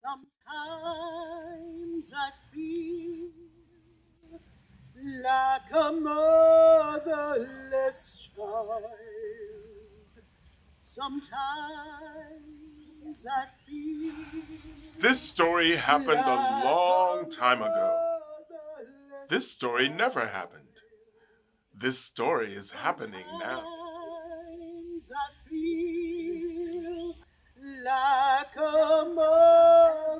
Sometimes I feel like a motherless child. Sometimes I feel This story happened a long time ago. This story never happened. This story is happening now. sometimes I feel like a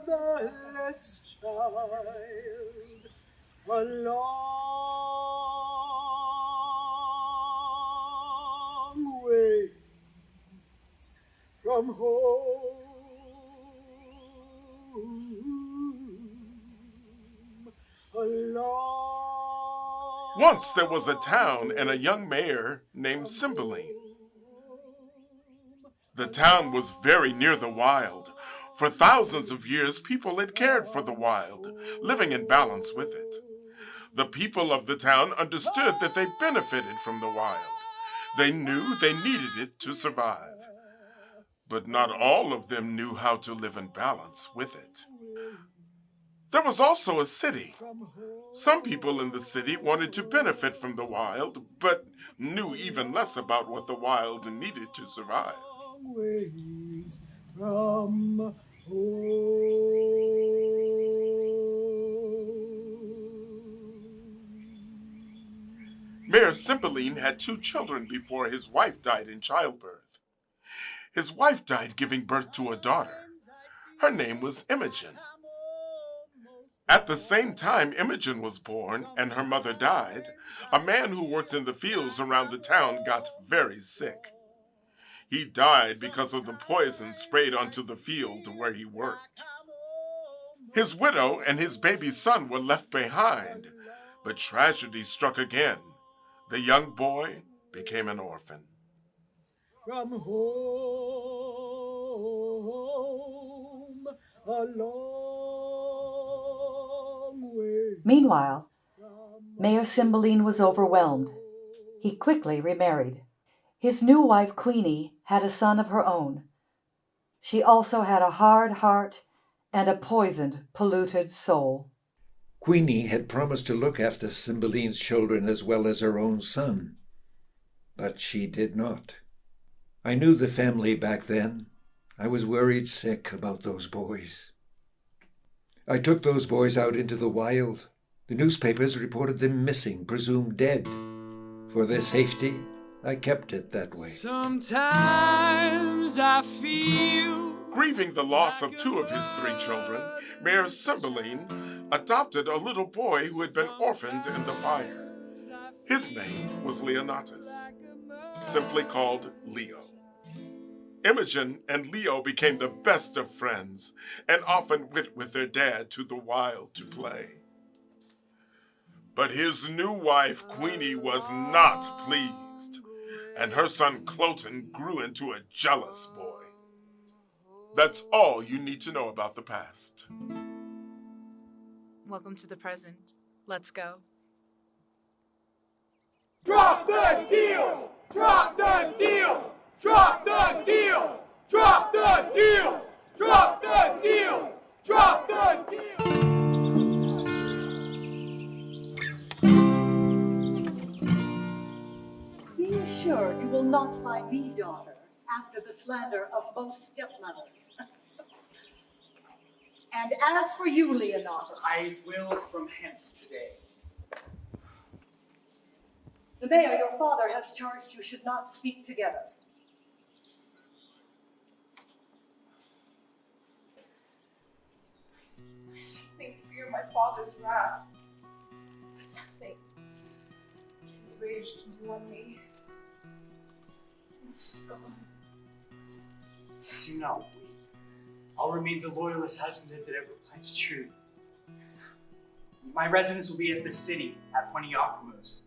motherless child, a long way from home, a long Once there was a town and a young mayor named Cymbeline. The town was very near the wild. For thousands of years, people had cared for the wild, living in balance with it. The people of the town understood that they benefited from the wild. They knew they needed it to survive. But not all of them knew how to live in balance with it. There was also a city. Some people in the city wanted to benefit from the wild, but knew even less about what the wild needed to survive. ways from home. Mayor Cymbeline had 2 children before his wife died in childbirth. His wife died giving birth to a daughter. Her name was Imogen. At the same time Imogen was born and her mother died, a man who worked in the fields around the town got very sick. He died because of the poison sprayed onto the field where he worked. His widow and his baby son were left behind, but tragedy struck again. The young boy became an orphan. From home, a long way. Meanwhile, Mayor Cymbeline was overwhelmed. He quickly remarried. His new wife, Queenie, had a son of her own. She also had a hard heart and a poisoned, polluted soul. Queenie had promised to look after Cymbeline's children as well as her own son, but she did not. I knew the family back then. I was worried sick about those boys. I took those boys out into the wild. The newspapers reported them missing, presumed dead. For their safety, I kept it that way. Sometimes I feel. Grieving the loss of 2 of his 3 children, Mayor Cymbeline adopted a little boy who had been orphaned in the fire. His name was Leonatus, simply called Leo. Imogen and Leo became the best of friends and often went with their dad to the wild to play. But his new wife, Queenie, was not pleased, and her son Cloten grew into a jealous boy. That's all you need to know about the past. Welcome to the present. Let's go. Drop the deal! Drop the deal! Drop the deal! Drop the deal! Drop the deal! Drop the deal! Be assured you will not find me, daughter, after the slander of most stepmothers. And as for you, Leonatus, I will from hence today. the mayor, your father, has charged you should not speak together. I simply fear my father's wrath. But nothing his rage can do on me. He must be gone. Do not weep. I'll remain the loyalist husband that ever plans truth. My residence will be at the city, at Poniakamos.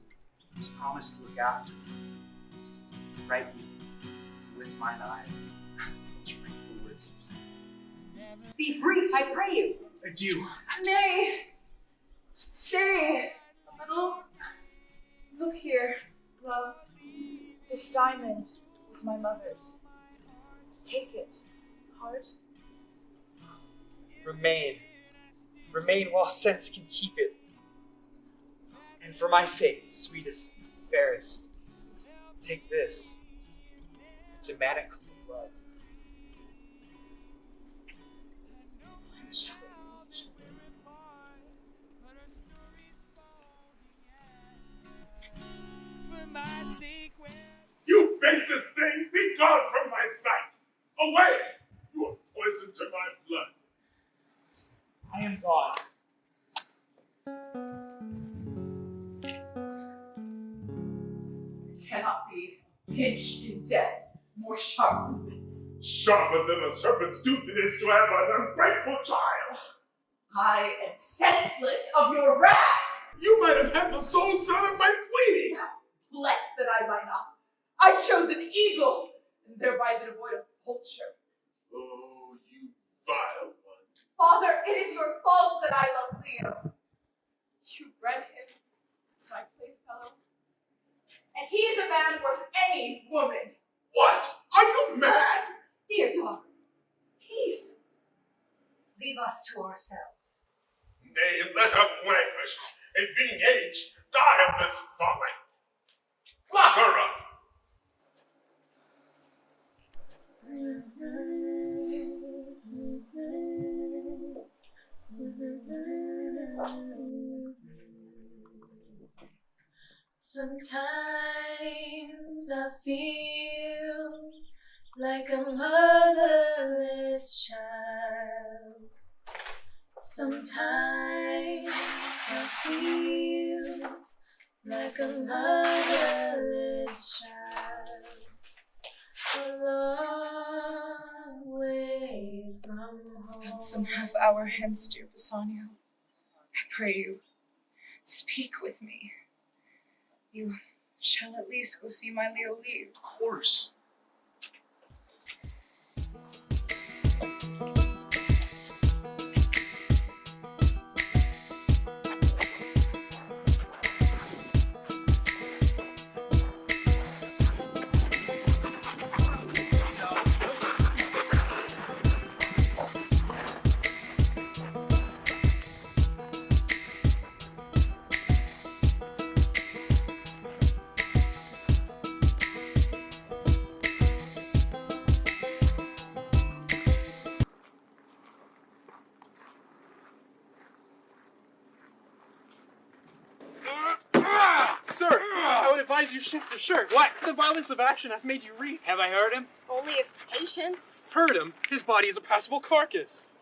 He's promised to look after me. Right with you, with mine eyes. Which frank the words he said. Be brief, I pray you. Adieu. Nay! Stay a little. Look here, love. This diamond is my mother's. Take it, heart. Remain. Remain while sense can keep it. And for my sake, sweetest, fairest, take this. It's a manic cup of love. When shall it see each other? You basest thing, be gone from my sight! Away! You are poison to my blood. I am gone. It cannot be a pinch in death more sharp than this. Sharper than a serpent's tooth it is to have an ungrateful child. I am senseless of your wrath. You might have had the sole son of my queenie. Bless that I might not. I chose an eagle, and thereby did avoid a vulture. Oh, you vile one. Father, it is your fault that I love Leo. You bred him as my playfellow, and he is a man worth any woman. What? Are you mad? Dear daughter, peace. Leave us to ourselves. Nay, let her languish, and being aged, die of this folly. Lock her up. Sometimes I feel like a motherless child. Sometimes I feel like a motherless child. A long way from home. Not some half-hour hence, dear Bassanio. I pray you, speak with me. You shall at least go see my Leo leave. Of course. Sir, I would advise you shift your shirt. What? The violence of action hath made you reek. Have I heard him? Only his patience. Heard him? His body is a passable carcass.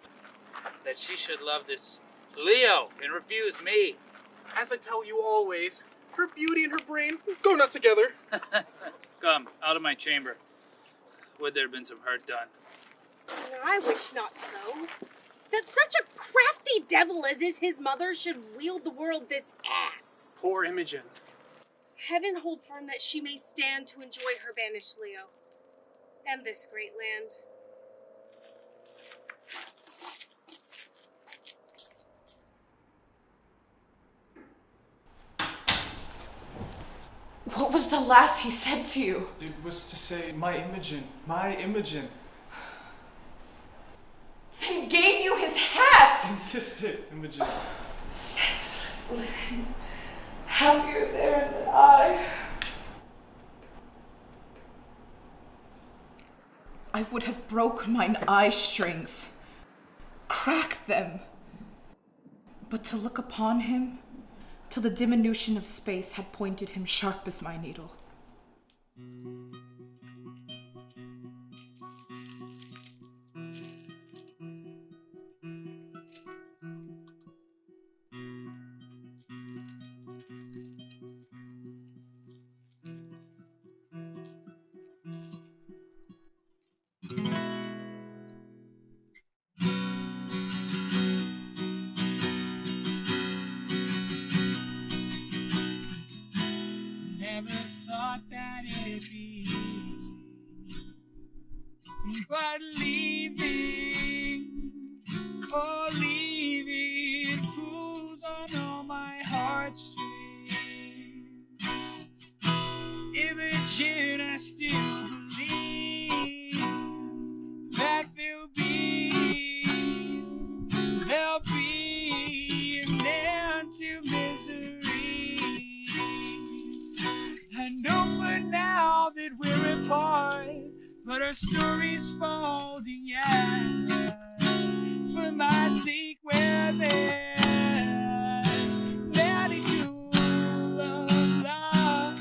That she should love this Leo and refuse me. As I tell you always, her beauty and her brain go not together. Come, out of my chamber. Would there have been some hurt done? I wish not so. That such a crafty devil as is his mother should wield the world this ass. Poor Imogen. Heaven hold firm that she may stand to enjoy her banished Leo, and this great land. What was the last he said to you? It was to say, my Imogen, my Imogen. Then gave you his hat! And kissed it, Imogen. Senseless living. Happier there than I. I would have broke mine eye strings, cracked them, but to look upon him till the diminution of space had pointed him sharp as my needle. But leaving, oh leaving, pulls on all my heartstrings. Imogen, I still believe that there'll be your story's folding, yeah. For my sake, where there's ridicule of love,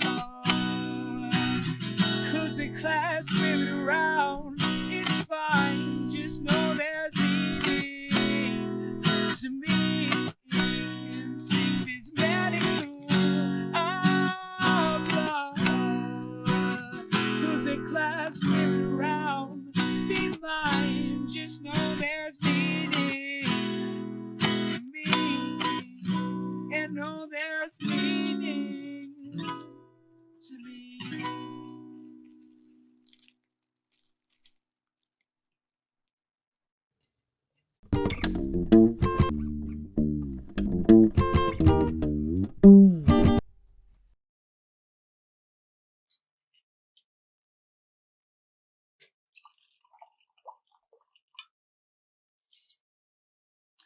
cause the class spin around, it's fine, just know there's meaning to me. See this ridicule of love, cause the class spin around, be mine, just know there's meaning to me, and know there's meaning to me.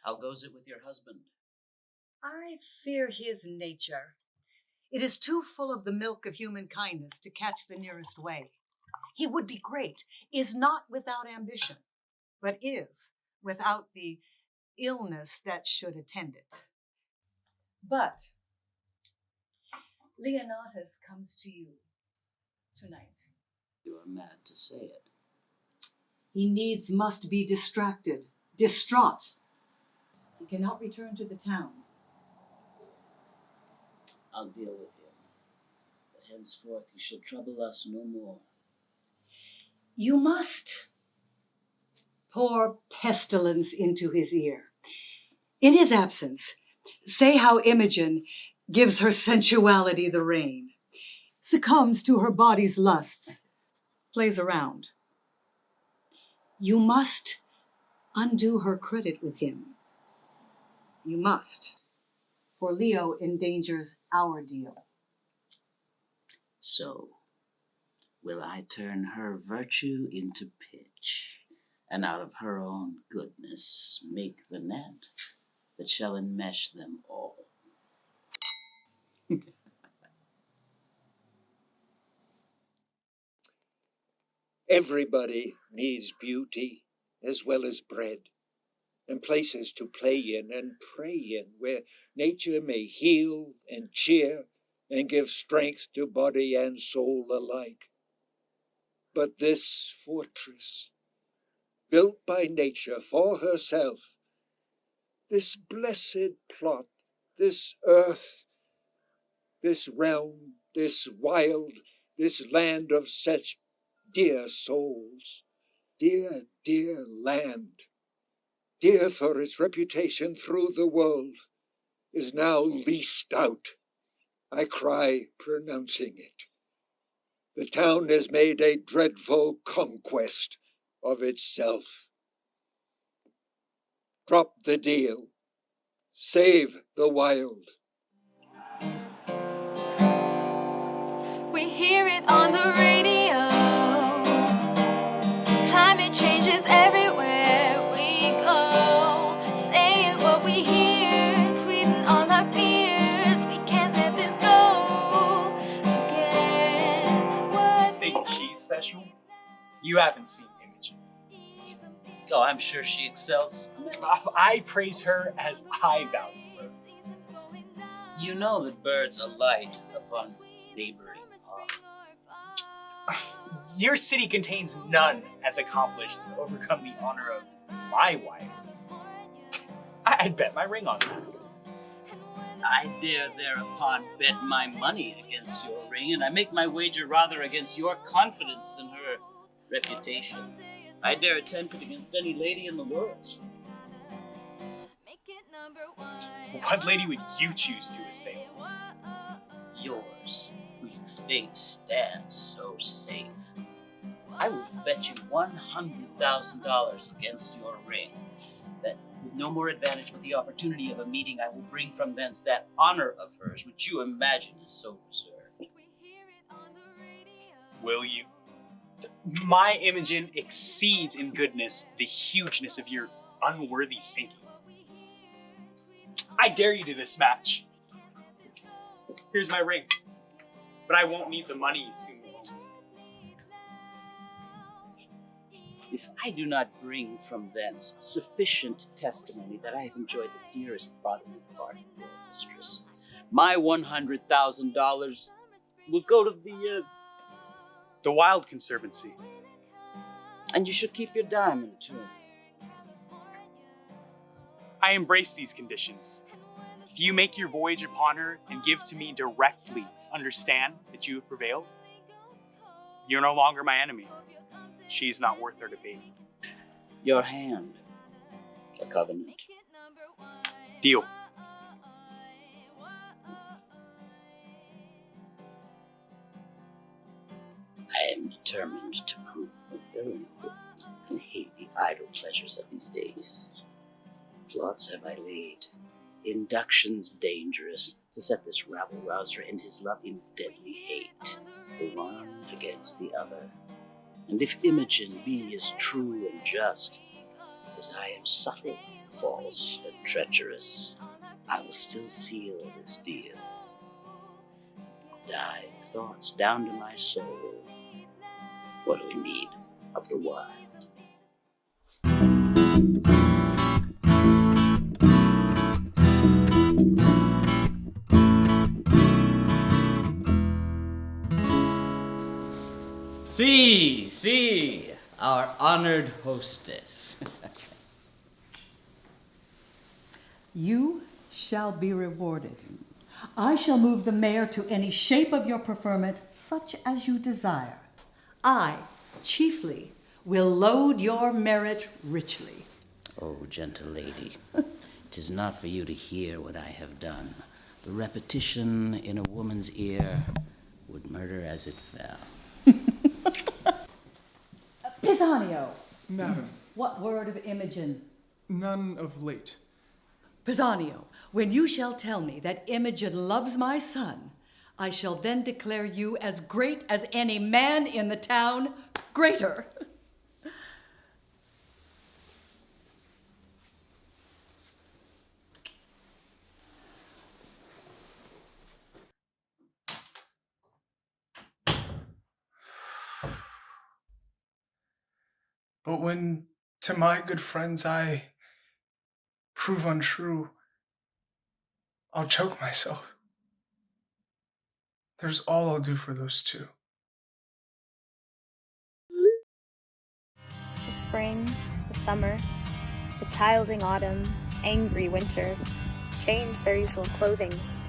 How goes it with your husband? I fear his nature. It is too full of the milk of human kindness to catch the nearest way. He would be great, is not without ambition, but is without the illness that should attend it. But Leonatus comes to you tonight. You are mad to say it. He needs must be distracted, distraught. He cannot return to the town. I'll deal with him, but henceforth he shall trouble us no more. You must pour pestilence into his ear. In his absence, say how Imogen gives her sensuality the rein, succumbs to her body's lusts, plays around. You must undo her credit with him. You must, for Leo endangers our deal. So, will I turn her virtue into pitch, and out of her own goodness make the net that shall enmesh them all? Everybody needs beauty as well as bread, and places to play in and pray in, where nature may heal and cheer and give strength to body and soul alike. But this fortress, built by nature for herself, this blessed plot, this earth, this realm, this wild, this land of such dear souls, dear, dear land, dear for its reputation through the world, is now leased out. I cry, pronouncing it. The town has made a dreadful conquest of itself. Drop the deal. Save the wild. We hear it on the radio. Climate change is everywhere we go. Saying what we hear, tweeting all our fears. We can't let this go. Forget Think she's special? You haven't seen Imogen. Oh, I'm sure she excels. I praise her as I value her. You know that birds alight upon neighboring ponds. Your city contains none as accomplished to overcome the honor of my wife. I'd bet my ring on that. I dare thereupon bet my money against your ring, and I make my wager rather against your confidence than her reputation. I dare attempt it against any lady in the world. What lady would you choose to assail? Yours, who you think stands so safe. I will bet you $100,000 against your ring, that with no more advantage but the opportunity of a meeting, I will bring from thence that honor of hers which you imagine is so reserved. Will you? My Imogen exceeds in goodness the hugeness of your unworthy thinking. I dare you to this match. Here's my ring, but I won't need the money you soon will. if I do not bring from thence sufficient testimony that I have enjoyed the dearest bodily part of your mistress, my $100,000 will go to the Wild Conservancy. and you should keep your diamond too. I embrace these conditions. If you make your voyage upon her and give to me directly to understand that you have prevailed, you're no longer my enemy. She's not worth our debate. Your hand, a covenant. Deal. I am determined to prove a villain and hate the idle pleasures of these days. Plots have I laid, inductions dangerous, to set this rabble-rouser and his love in deadly hate, the one against the other. And if Imogen be as true and just as I am subtle, false, and treacherous, I will still seal this deal. Dive thoughts down to my soul. What do we need of the wild? See, our honored hostess. You shall be rewarded. I shall move the mayor to any shape of your preferment, such as you desire. I, chiefly, will load your merit richly. Oh, gentle lady, 'tis not for you to hear what I have done. The repetition in a woman's ear would murder as it fell. Pisanio, Madam, what word of Imogen? none of late. Pisanio, when you shall tell me that Imogen loves my son, I shall then declare you as great as any man in the town, greater. But when to my good friends I prove untrue, I'll choke myself. There's all I'll do for those two. The spring, the summer, the childing autumn, angry winter, change their usual clothings.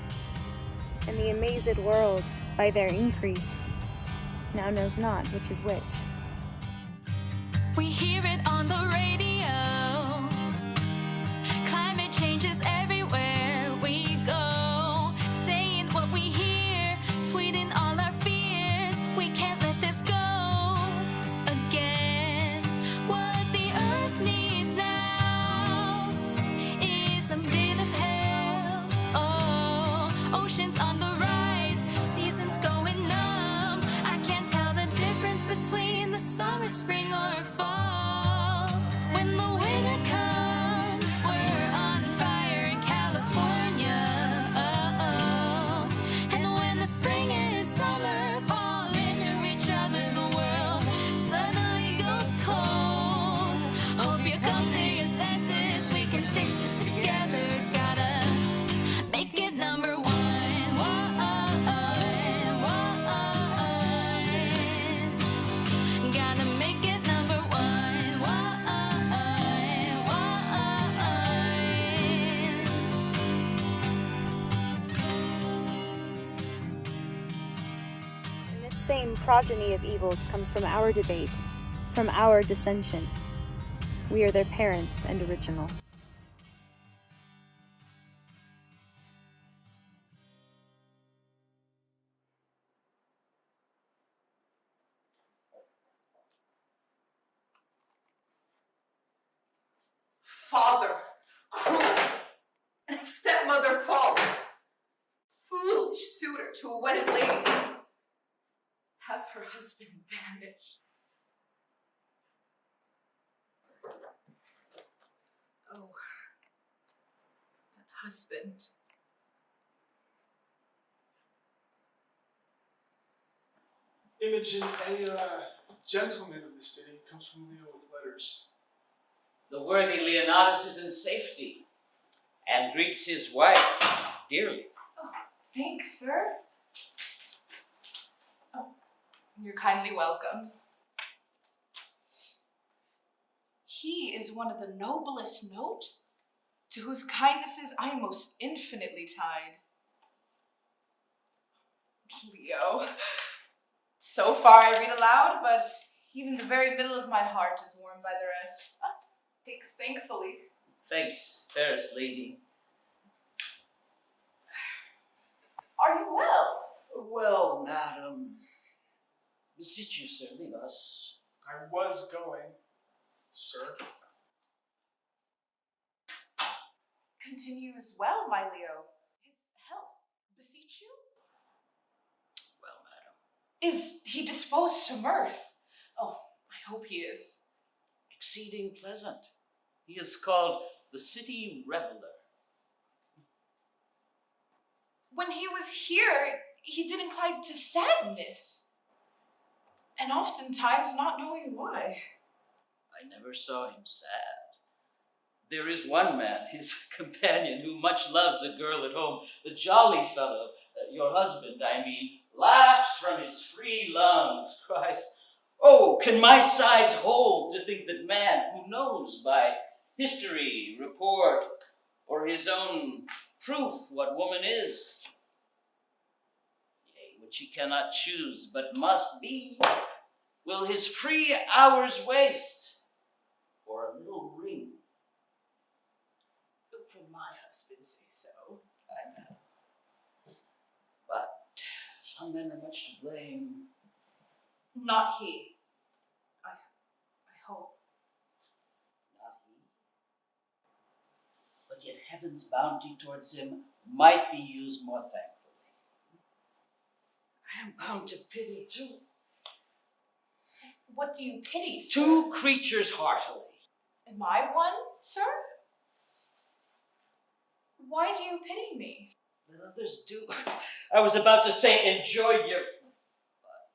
And the amazed world, by their increase, now knows not which is which. We hear it on the radio. Climate change is everywhere we go. Saying what we hear, tweeting all our fears. We can't let this go again. What the earth needs now is a bit of help. Oh, oceans on the rise, seasons going numb. I can't tell the difference between the summer, spring, or fall. When the winter comes, we're on fire in California. And when the spring is summer, fall into each other, the world suddenly goes cold. Hope you come to your senses, we can fix it together. Gotta make it number one. Gotta make it number one. And this same progeny of evils comes from our debate, from our dissension. We are their parents and original. Father, cruel, and a stepmother false. Foolish suitor to a wedded lady. Has her husband vanished? Oh, that husband. Imogen, gentleman of the city comes from Leo with letters. The worthy Leonatus is in safety and greets his wife dearly. Oh, thanks, sir. Oh, you're kindly welcome. He is one of the noblest note, to whose kindnesses I am most infinitely tied. Leo. So far I read aloud, but even the very middle of my heart is warmed by the rest. Thanks, thankfully. Thanks, fairest lady. Are you well? Well, madam, beseech you, sir, leave us. I was going, sir. Continues well, my Leo. His health, beseech you? Well, madam. Is he disposed to mirth? Oh, I hope he is. Exceeding pleasant. He is called the city reveler. When he was here, he did incline to sadness, and oftentimes not knowing why. I never saw him sad. There is one man, his companion, who much loves a girl at home. The jolly fellow, your husband, I mean, laughs from his free lungs, cries, "Oh, can my sides hold to think that man who knows by history, report, or his own proof what woman is, yea, which he cannot choose but must be, will his free hours waste for a little ring?" From my husband say so. I know. But some men are much to blame. Not he. I hope. Not he. But yet heaven's bounty towards him might be used more thankfully. I am bound to pity too. What do you pity, sir? Two creatures heartily. Am I one, sir? Why do you pity me? Let others do. I was about to say enjoy your... But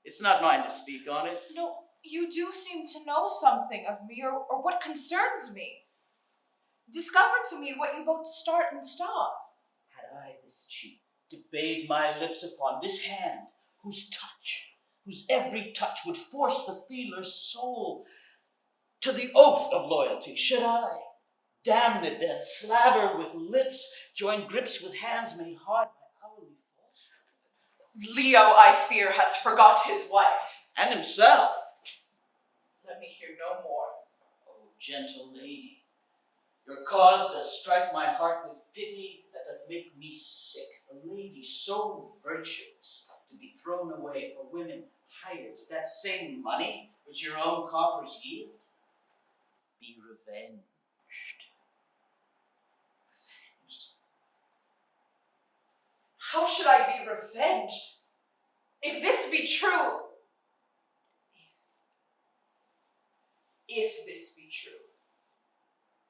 it's not mine to speak on it. No, you do seem to know something of me, or what concerns me. Discover to me what you both start and stop. Had I this cheek to bathe my lips upon, this hand, whose every touch would force the feeler's soul to the oath of loyalty, should I, damned then, slaver with lips, join grips with hands made hard by hourly falsehood? Leo, I fear, has forgot his wife. And himself. Let me hear no more. Oh, gentle lady, your cause does strike my heart with pity that doth make me sick. A lady so virtuous to be thrown away for women hired with that same money which your own coffers yield. Be revenged. How should I be revenged? If this be true, if this be true,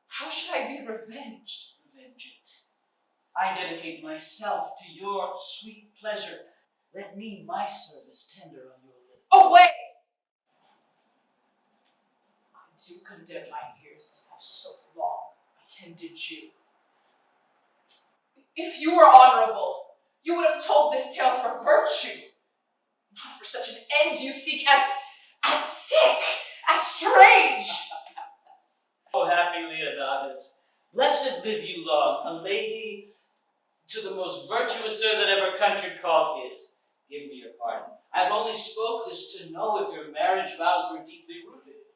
how should I be revenged? Revenge it. I dedicate myself to your sweet pleasure. Let me my service tender on your lips. Away! I do condemn my ears to have so long attended you. If you were honorable, you would have told this tale for virtue, not for such an end you seek as sick, as strange. Oh, happy Leonatus, blessed live you long, a lady to the most virtuous sir that ever country called his. Give me your pardon. I've only spoke this to know if your marriage vows were deeply rooted.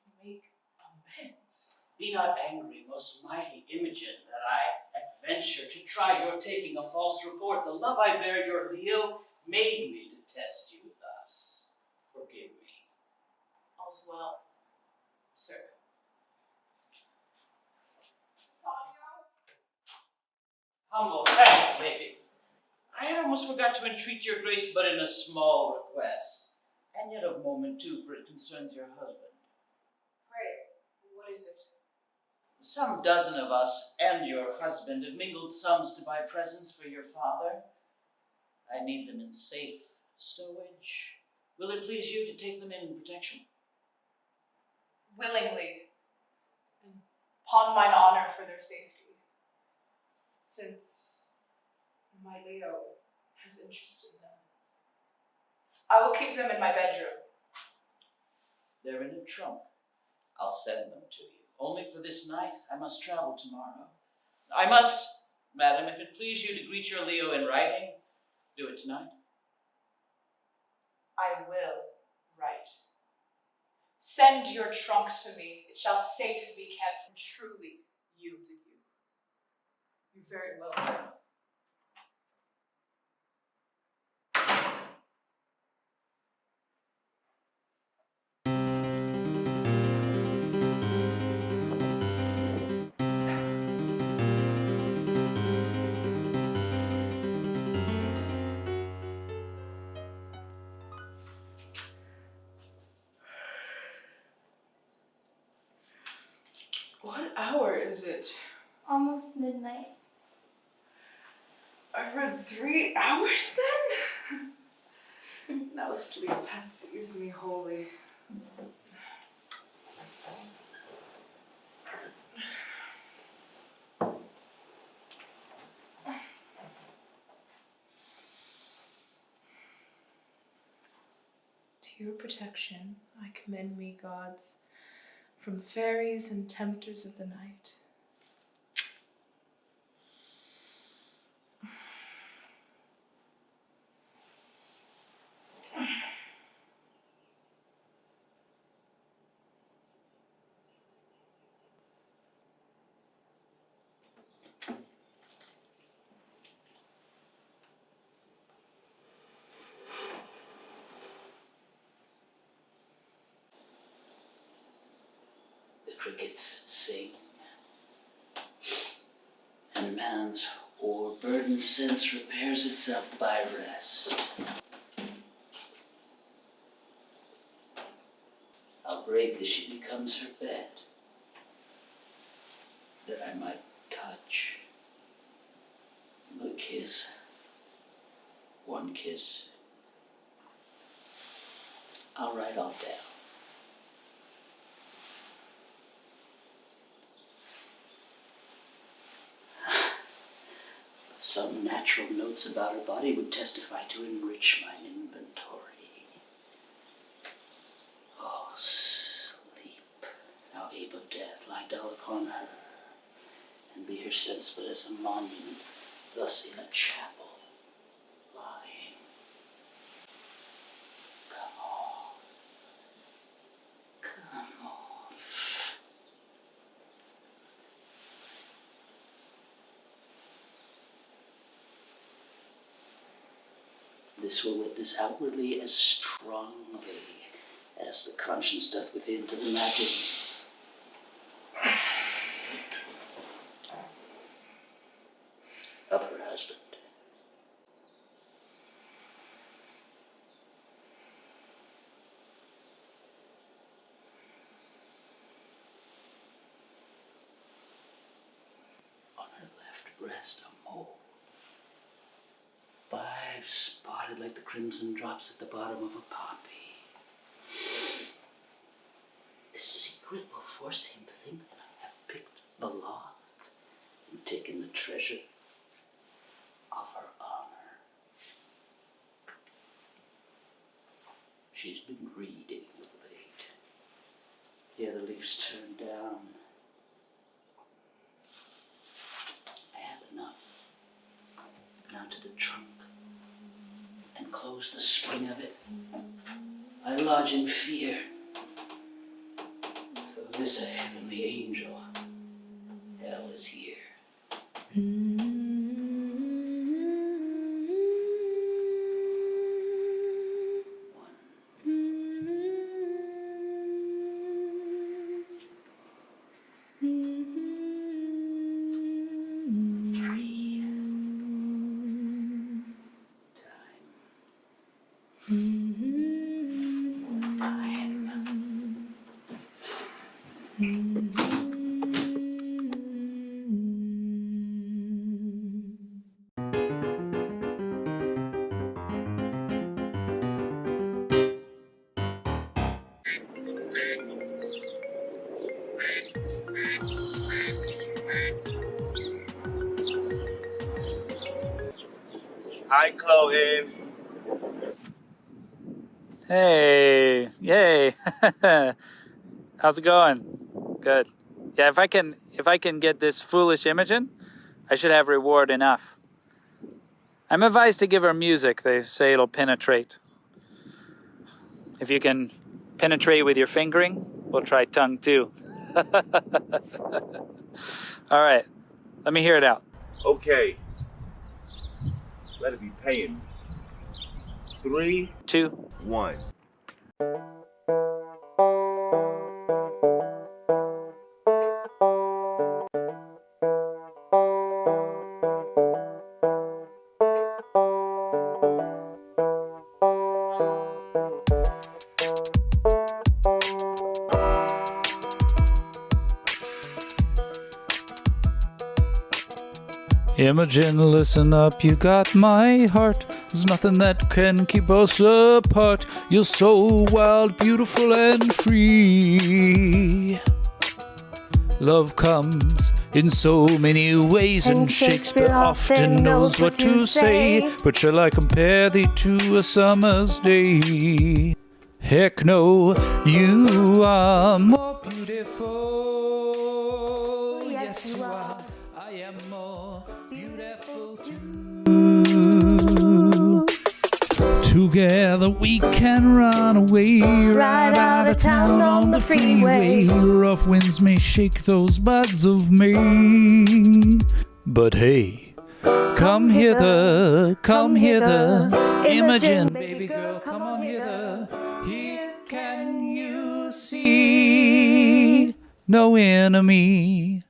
You make amends. Be not angry, most mighty Imogen, that I adventure to try your taking a false report. The love I bear your Leo made me to test you thus. Forgive me. All's well, sir. Humble thanks, lady. I had almost forgot to entreat your grace but in a small request, and yet of moment too, for it concerns your husband. Pray, what is it? Some dozen of us and your husband have mingled sums to buy presents for your father. I need them in safe stowage, Will it please you to take them in protection? Willingly, and upon mine honor for their safety, since my Leo has interest in them. I will keep them in my bedroom. They're in a trunk. I'll send them to you. Only for this night, I must travel tomorrow. I must, madam, if it please you to greet your Leo in writing, do it tonight. I will write. Send your trunk to me. It shall safe be kept and truly yield to you. You're very welcome. What hour is it? Almost midnight. I read 3 hours then? Now sleep hath seized me wholly. To your protection I commend me, gods, from fairies and tempters of the night. The crickets sing, and man's o'erburdened sense repairs itself by rest. How bravely she becomes her bed, that I might touch, but kiss, one kiss. I'll write all down. Some natural notes about her body would testify to enrich mine inventory. Oh, sleep, thou ape of death, lie dull upon her, and be her sense but as a monument, thus in a chapel lying. Come off, come off. This will witness outwardly as strongly as the conscience doth within to the matter. Of her husband. On her left breast a mole. 5 spotted like the crimson drops at the bottom of a poppy. The secret will force him to think that I have picked the lock and taken the treasure of her honor. She's been reading of late. Here the leaves turned down. I have enough. Now to the trunk, and close the spring of it. I lodge in fear, though this a heavenly angel, hell is here. Hi, Chloe. Hey, yay. How's it going? Good. Yeah, if I can get this foolish Imogen, I should have reward enough. I'm advised to give her music. They say it'll penetrate. If you can penetrate with your fingering, we'll try tongue too. All right, let me hear it out. Okay. Let it be paying. 3, 2, 1. Imogen, listen up, you got my heart. There's nothing that can keep us apart. You're so wild, beautiful, and free. Love comes in so many ways, and Shakespeare often knows what to say. But shall I compare thee to a summer's day? Heck no, you are more beautiful. Yes, you are. I am more beautiful too. Together we can run away, right out of town on the freeway. Rough winds may shake those buds of May, but hey, come hither, Imogen, baby girl, come on hither. Here can you see no enemy?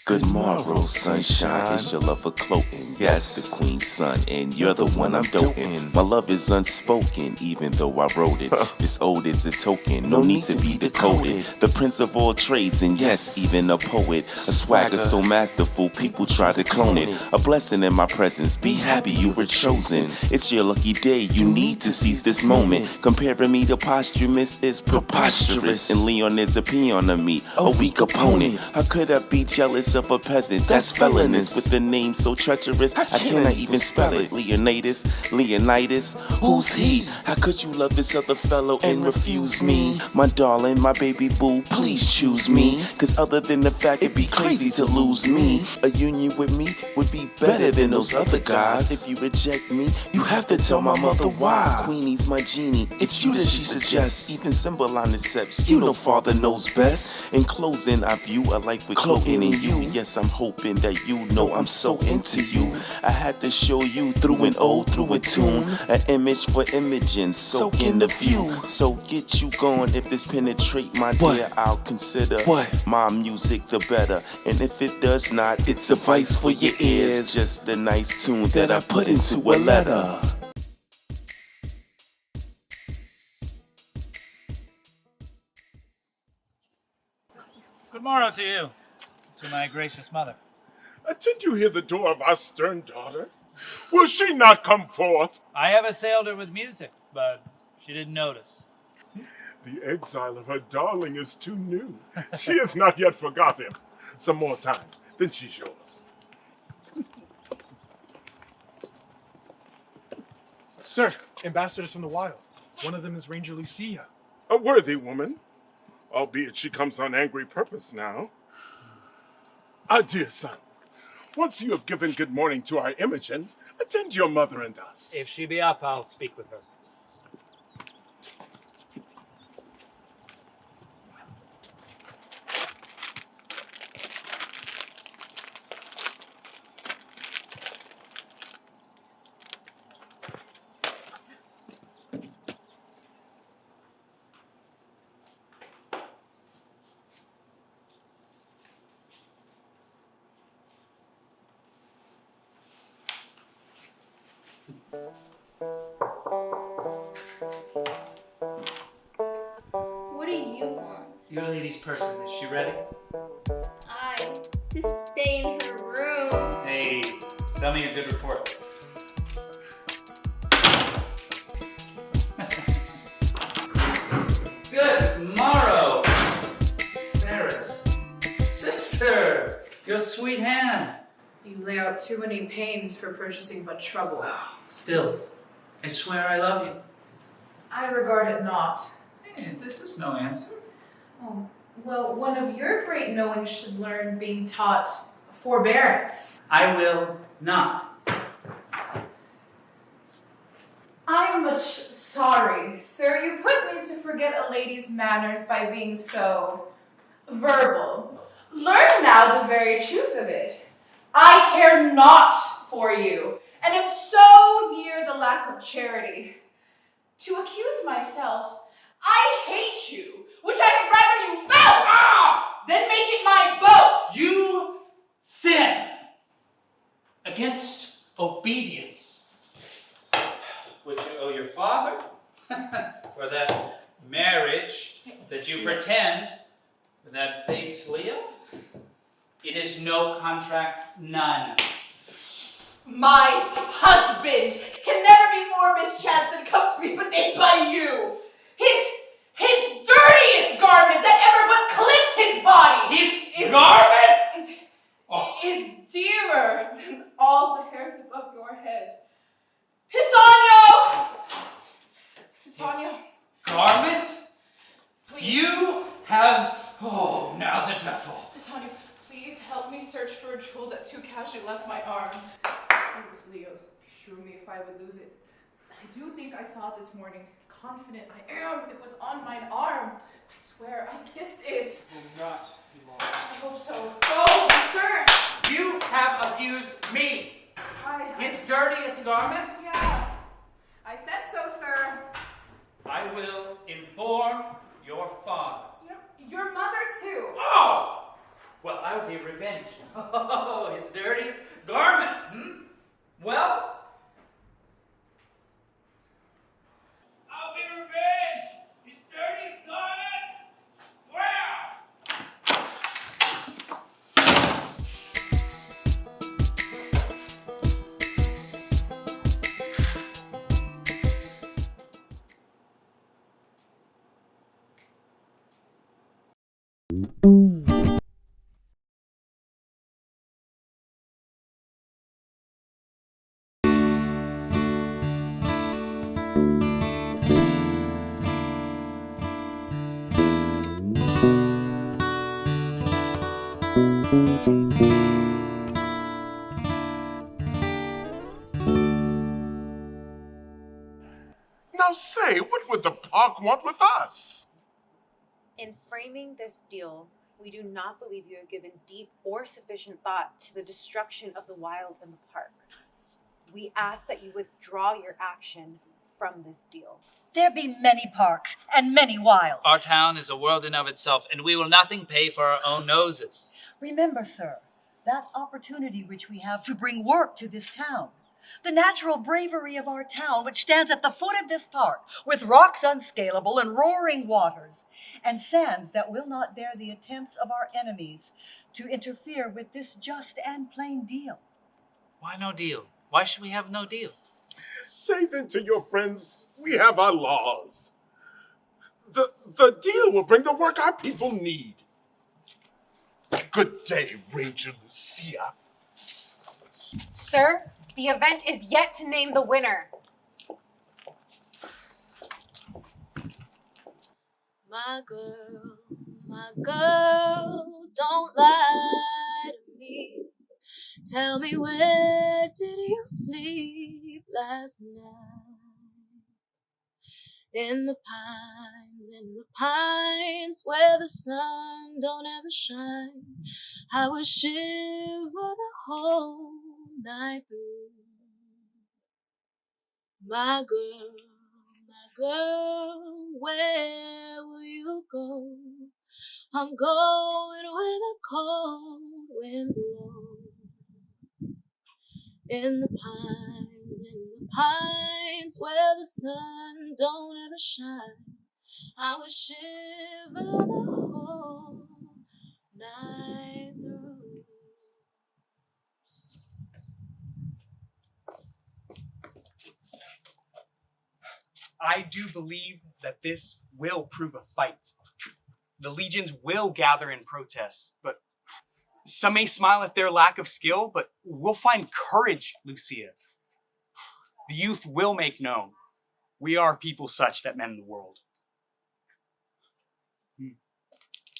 Good morrow, sunshine. It's your love for cloaking. Yes, the queen's son, and you're the one I'm doting. My love is unspoken, even though I wrote it. This ode is a token, no need to be decoded. The prince of all trades, and yes, even a poet. A swagger so masterful, people try to clone it. A blessing in my presence, be happy you were chosen. It's your lucky day, you need to seize this moment. Comparing me to Posthumous is preposterous, and Leon is a peon of me, a weak opponent. How could I be jealous of a peasant? That's felonious, with a name so treacherous I cannot even spell it. Leonidas, who's he? How could you love this other fellow and refuse me? My darling, my baby boo, please choose me. Cause other than the fact it'd be crazy to lose me, a union with me would be better than those other guys. If you reject me, you have to tell my mother why. Queenie's my genie, it's you that she suggests. Even Cymbeline accepts, you know father knows best. In closing, I view a life with cloaking in you. Yes, I'm hoping that you know I'm so into you. I had to show you through an ode, through a tune, an image for Imogen, soak in the view. So get you going, if this penetrate, my dear, I'll consider my music the better. And if it does not, it's advice for your ears. Just a nice tune that I put into a letter. Good morrow to you, to my gracious mother. Did you hear the door of our stern daughter? Will she not come forth? I have assailed her with music, but she didn't notice. The exile of her darling is too new. She has not yet forgot him. Some more time, then she's yours. Sir, ambassadors from the wild. One of them is Ranger Lucia. A worthy woman, albeit she comes on angry purpose now. Dear son, once you have given good morning to our Imogen, attend your mother and us. If she be up, I'll speak with her. What do you want? Your lady's person, is she ready? To stay in her room. Hey, tell me a good report. Good morrow, Paris. Sister, your sweet hand. You lay out too many pains for purchasing but trouble. Still, I swear I love you. I regard it not. Hey, this is no answer. Oh, well, one of your great knowings should learn being taught forbearance. I will not. I am much sorry, sir. You put me to forget a lady's manners by being so verbal. Learn now the very truth of it. I care not for you, and am so near the lack of charity. To accuse myself, I hate you, which I had rather you felt than make it my boast. You sin against obedience, which you owe your father for that marriage that you pretend with that base Leo. It is no contract, none. My husband can never be more mischance than comes to be beneath by you. His dirtiest garment that ever but clipped his body. His garment? Is dearer than all the hairs above your head. Pisanio! Pisanio. Garment? Please. You have... Oh, now the devil. Pisanio, please help me search for a jewel that too casually left my arm. It was Leo's. Beshrew me if I would lose it. I do think I saw it this morning. Confident I am. It was on mine arm. I swear, I kissed it. Oh, not, Imogen. I hope so. Go, search! You have abused me. His dirtiest garment? Yeah. I said so, sir. I will inform your father. Your mother, too. Oh! Well, I will be revenged. Oh, his dirtiest garment, Well, I'll be revenged. His dirtiest garment. Now say, what would the park want with us? In framing this deal, we do not believe you have given deep or sufficient thought to the destruction of the wild in the park. We ask that you withdraw your action from this deal. There be many parks and many wilds. Our town is a world in of itself, and we will nothing pay for our own noses. Remember, sir, that opportunity which we have to bring work to this town. The natural bravery of our town, which stands at the foot of this park, with rocks unscalable and roaring waters, and sands that will not bear the attempts of our enemies to interfere with this just and plain deal. Why no deal? Why should we have no deal? Say then to your friends, we have our laws. The deal will bring the work our people need. Good day, Ranger Lucia. Sir, the event is yet to name the winner. My girl, don't lie to me. Tell me, where did you sleep last night? In the pines, where the sun don't ever shine. I would shiver the whole night through. My girl, where will you go? I'm going where the cold wind blows. In the pines, where the sun don't ever shine. I would shiver the whole night through. I do believe that this will prove a fight. The legions will gather in protest, but Some may smile at their lack of skill, but we'll find courage, Lucia. The youth will make known. We are people such that mend the world.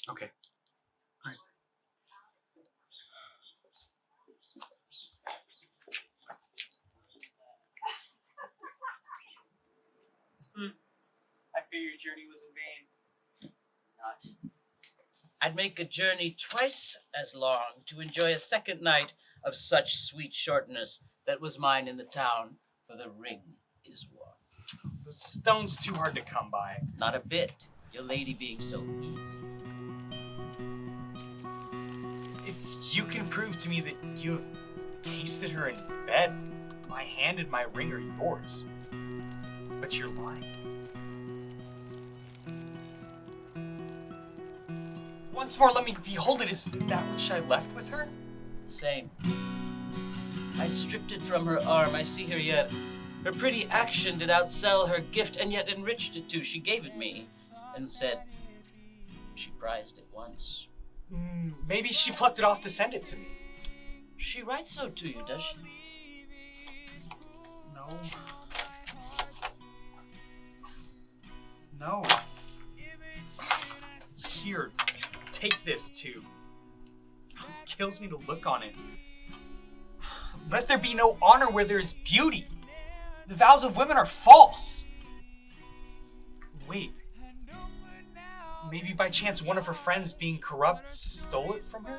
Okay. All right. I fear your journey was in vain. Not. I'd make a journey twice as long to enjoy a second night of such sweet shortness that was mine in the town, for the ring is won. The stone's too hard to come by. Not a bit, your lady being so easy. If you can prove to me that you have tasted her in bed, my hand and my ring are yours. But you're lying. Once more, let me behold it. Is that which I left with her? Same. I stripped it from her arm, I see her yet. Her pretty action did outsell her gift, and yet enriched it too. She gave it me, and said she prized it once. Maybe she plucked it off to send it to me. She writes so to you, does she? No. No. Here, take this too. It kills me to look on it. Let there be no honor where there is beauty. The vows of women are false. Wait. Maybe by chance one of her friends being corrupt stole it from her?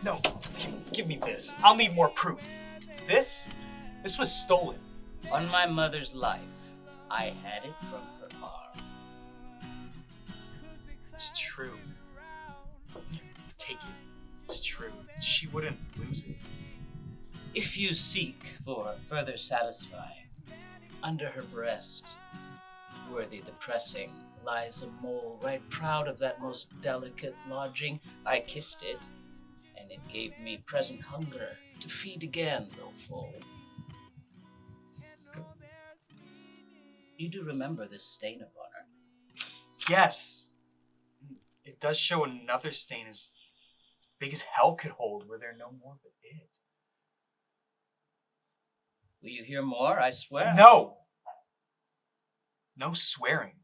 No, give me this. I'll need more proof. This was stolen. On my mother's life, I had it from her arm. It's true. Take it. It's true. She wouldn't lose it. If you seek for further satisfying, under her breast, worthy the pressing, lies a mole right proud of that most delicate lodging. I kissed it, and it gave me present hunger to feed again, though full. You do remember this stain of honor? Yes. It does show another stain as big as hell could hold, were there no more but it. Will you hear more? I swear. No! No swearing.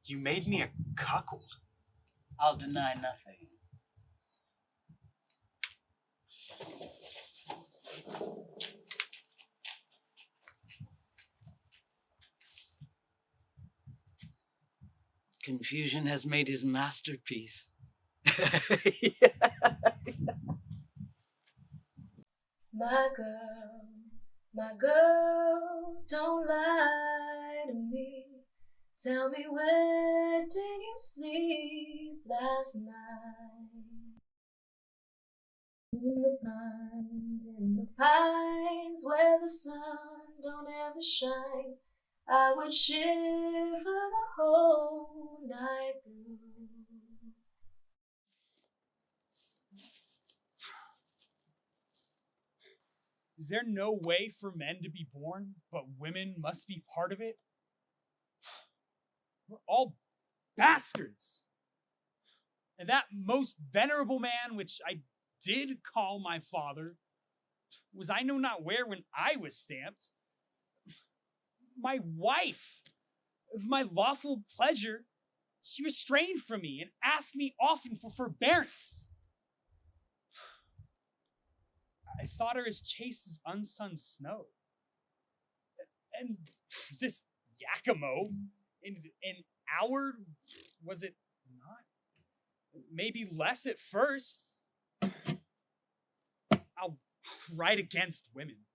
You made me a cuckold. I'll deny nothing. Confusion has made his masterpiece. My girl, don't lie to me. Tell me, where did you sleep last night? In the pines, where the sun don't ever shine. I would shiver the whole night through. Is there no way for men to be born, but women must be part of it? We're all bastards. And that most venerable man, which I did call my father, was I know not where when I was stamped. My wife, of my lawful pleasure, she restrained from me and asked me often for forbearance. I thought her as chaste as unsunned snow. And this Yakimo, in an hour, was it not? Maybe less at first. I'll write against women,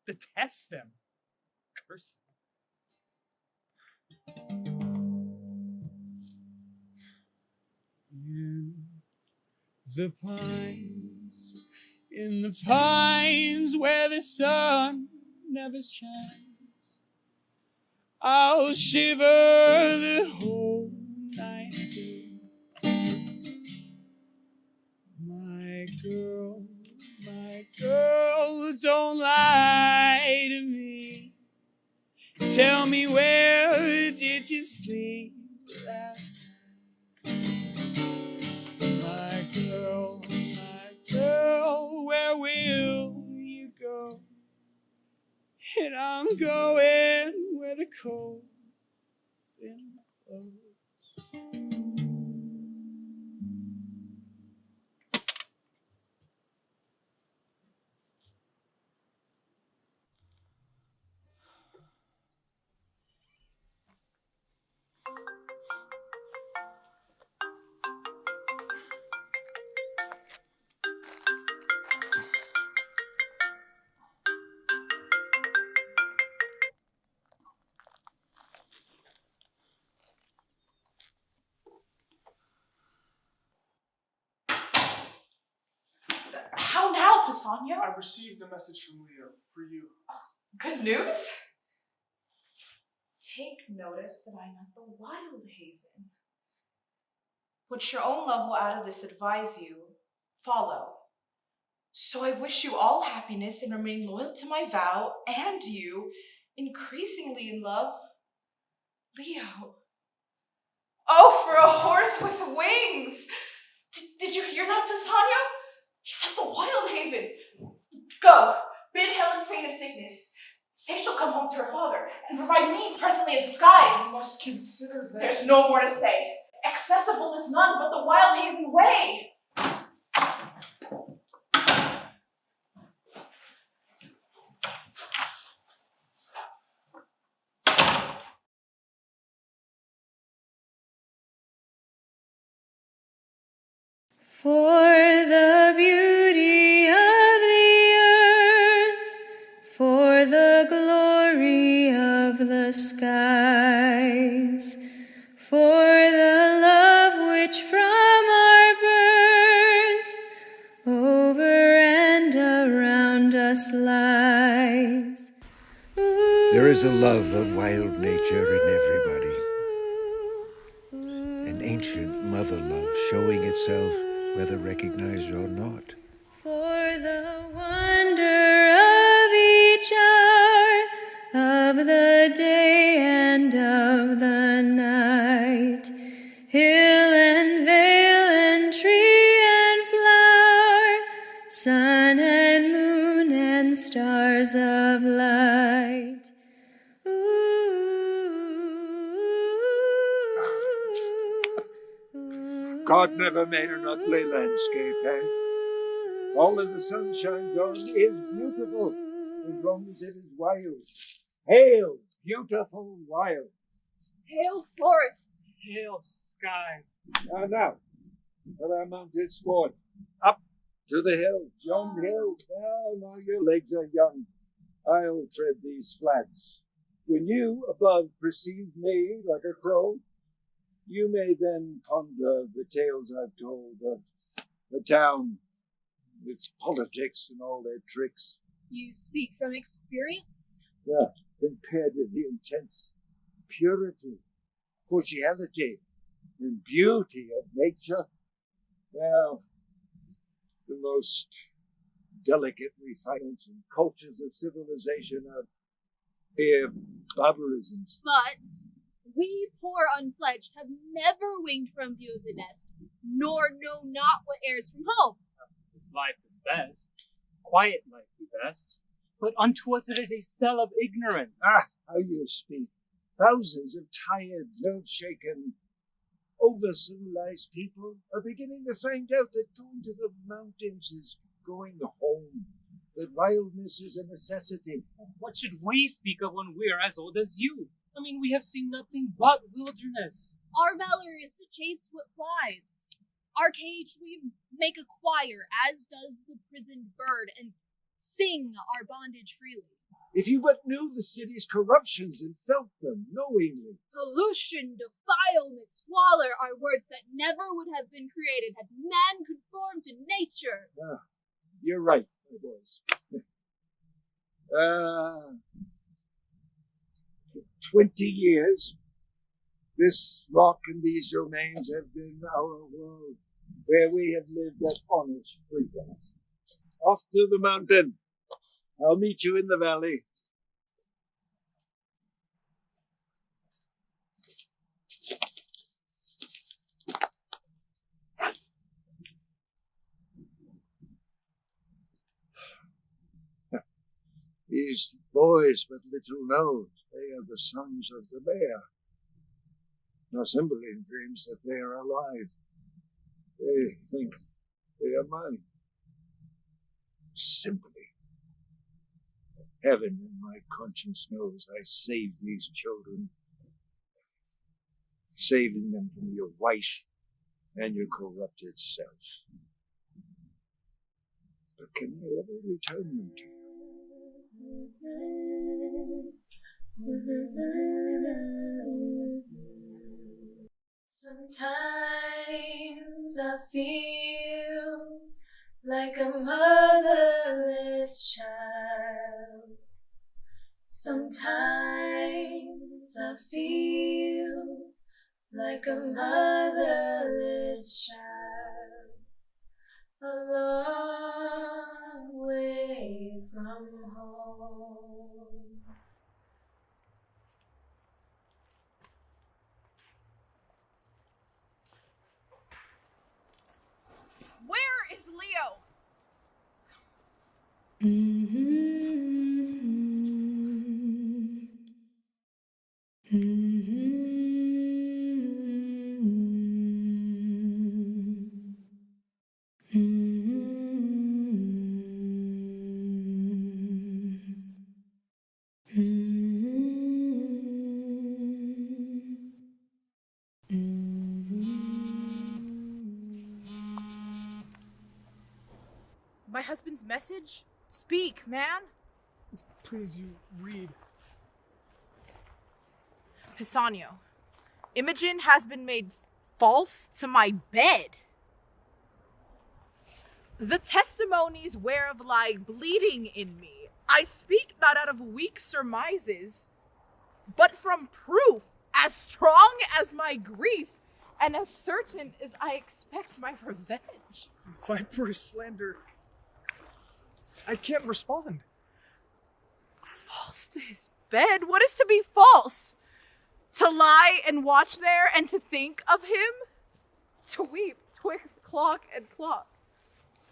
detest them, curse them. In the pines where the sun never shines, I'll shiver the whole night through. My girl, don't lie to me. Tell me, where did you sleep last night? And I'm going where the cold wind blows. How now, Pisania? I received a message from Leo for you. Good news? Take notice that I'm at the Wild Haven. Which your own love will out of this advise you, follow. So I wish you all happiness and remain loyal to my vow, and you, increasingly in love, Leo. Oh, for a horse with wings! Did you hear that, Pisania? He's at the Wild Haven. Go, bid Helen feign a sickness. Say she'll come home to her father and provide me personally in disguise. You must consider that. There's no more to say. Accessible is none but the Wild Haven way. For the beauty of the earth, for the glory of the skies, for the love which from our birth over and around us lies. There is a love of wild nature in everybody. An ancient mother love showing itself whether recognized or not. For the wonder of each hour of the day and of the night, hill and vale and tree and flower, sun and moon and stars of light. God never made an ugly landscape, eh? All that the sun shines on is beautiful, as long as it is wild. Hail, beautiful wild. Hail forest. Hail sky. Now, for our mounted sport. Up to the hill, yon hill. Now, your legs are young. I'll tread these flats. When you above perceive me like a crow, you may then ponder the tales I've told of the town, its politics and all their tricks. You speak from experience? Yeah, compared with the intense purity, cordiality, and beauty of nature, well, the most delicate refinements and cultures of civilization are mere barbarisms. But we poor unfledged have never winged from view of the nest, nor know not what airs from home. This life is best, quiet life be best, but unto us it is a cell of ignorance. How you speak. Thousands of tired, nerve-shaken, over-civilized people are beginning to find out that going to the mountains is going home, that wildness is a necessity. What should we speak of when we are as old as you? I mean, we have seen nothing but wilderness. Our valor is to chase what flies. Our cage we make a choir, as does the prisoned bird, and sing our bondage freely. If you but knew the city's corruptions and felt them knowingly. Pollution, defilement, squalor are words that never would have been created had man conformed to nature. You're right, my boys. 20 years, this rock and these domains have been our world, where we have lived at honest freedom. Off to the mountain. I'll meet you in the valley. These Boys but little know they are the sons of the bear. Now Cymbeline dreams that they are alive. They think they are mine. Simply. Heaven and my conscience knows I saved these children, saving them from your vice and your corrupted self. But can I ever return them to you? Sometimes I feel like a motherless child. Sometimes I feel like a motherless child, a long way from home. Where is Leo? My husband's message? Speak, man. Please, you read. Pisanio, Imogen has been made false to my bed. The testimonies whereof lie bleeding in me. I speak not out of weak surmises, but from proof as strong as my grief, and as certain as I expect my revenge. Viperous slander. I can't respond. False to his bed? What is to be false? To lie and watch there and to think of him? To weep twixt clock and clock.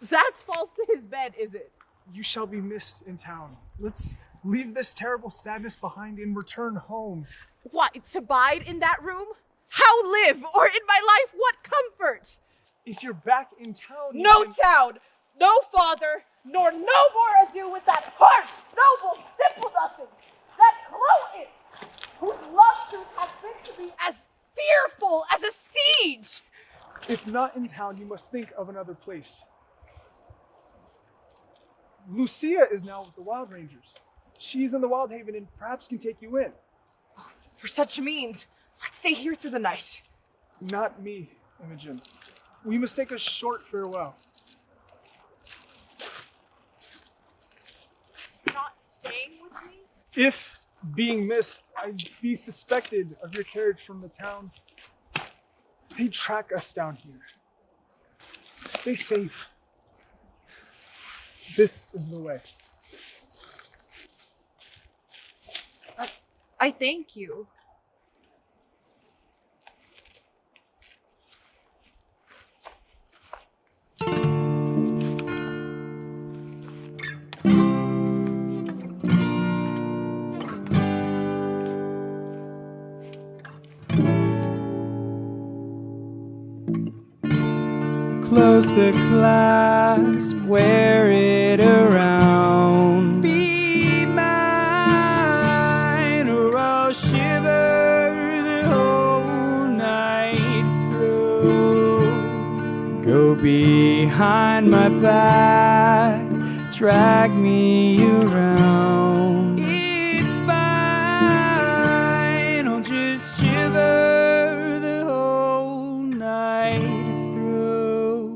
That's false to his bed, is it? You shall be missed in town. Let's leave this terrible sadness behind and return home. What, to bide in that room? How live? Or in my life, what comfort? If you're back in town, No town, no father, nor no more ado with that harsh, noble, simple nothing, that Chloe, whose love truth has been to me as fearful as a siege. If not in town, you must think of another place. Lucia is now with the Wild Rangers. She's in the Wild Haven and perhaps can take you in. For such means, let's stay here through the night. Not me, Imogen. We must take a short farewell. Not staying with me? If, being missed, I'd be suspected of your carriage from the town, they'd track us down here. Stay safe. This is the way. I thank you. Close the clasp, wear it around. Be mine, or I'll shiver the whole night through. Go behind my back, drag me around. It's fine, I'll just shiver the whole night through.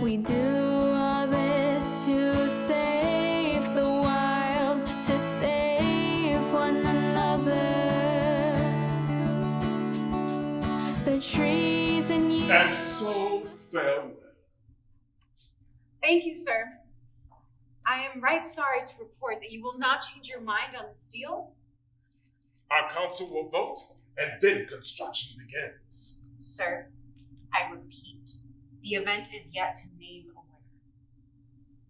We do all this to save the wild, to save one another. The trees and you. And so farewell. Thank you, sir. I am right sorry to report that you will not change your mind on this deal. Our council will vote, and then construction begins. Sir, I repeat, The event is yet to name a winner.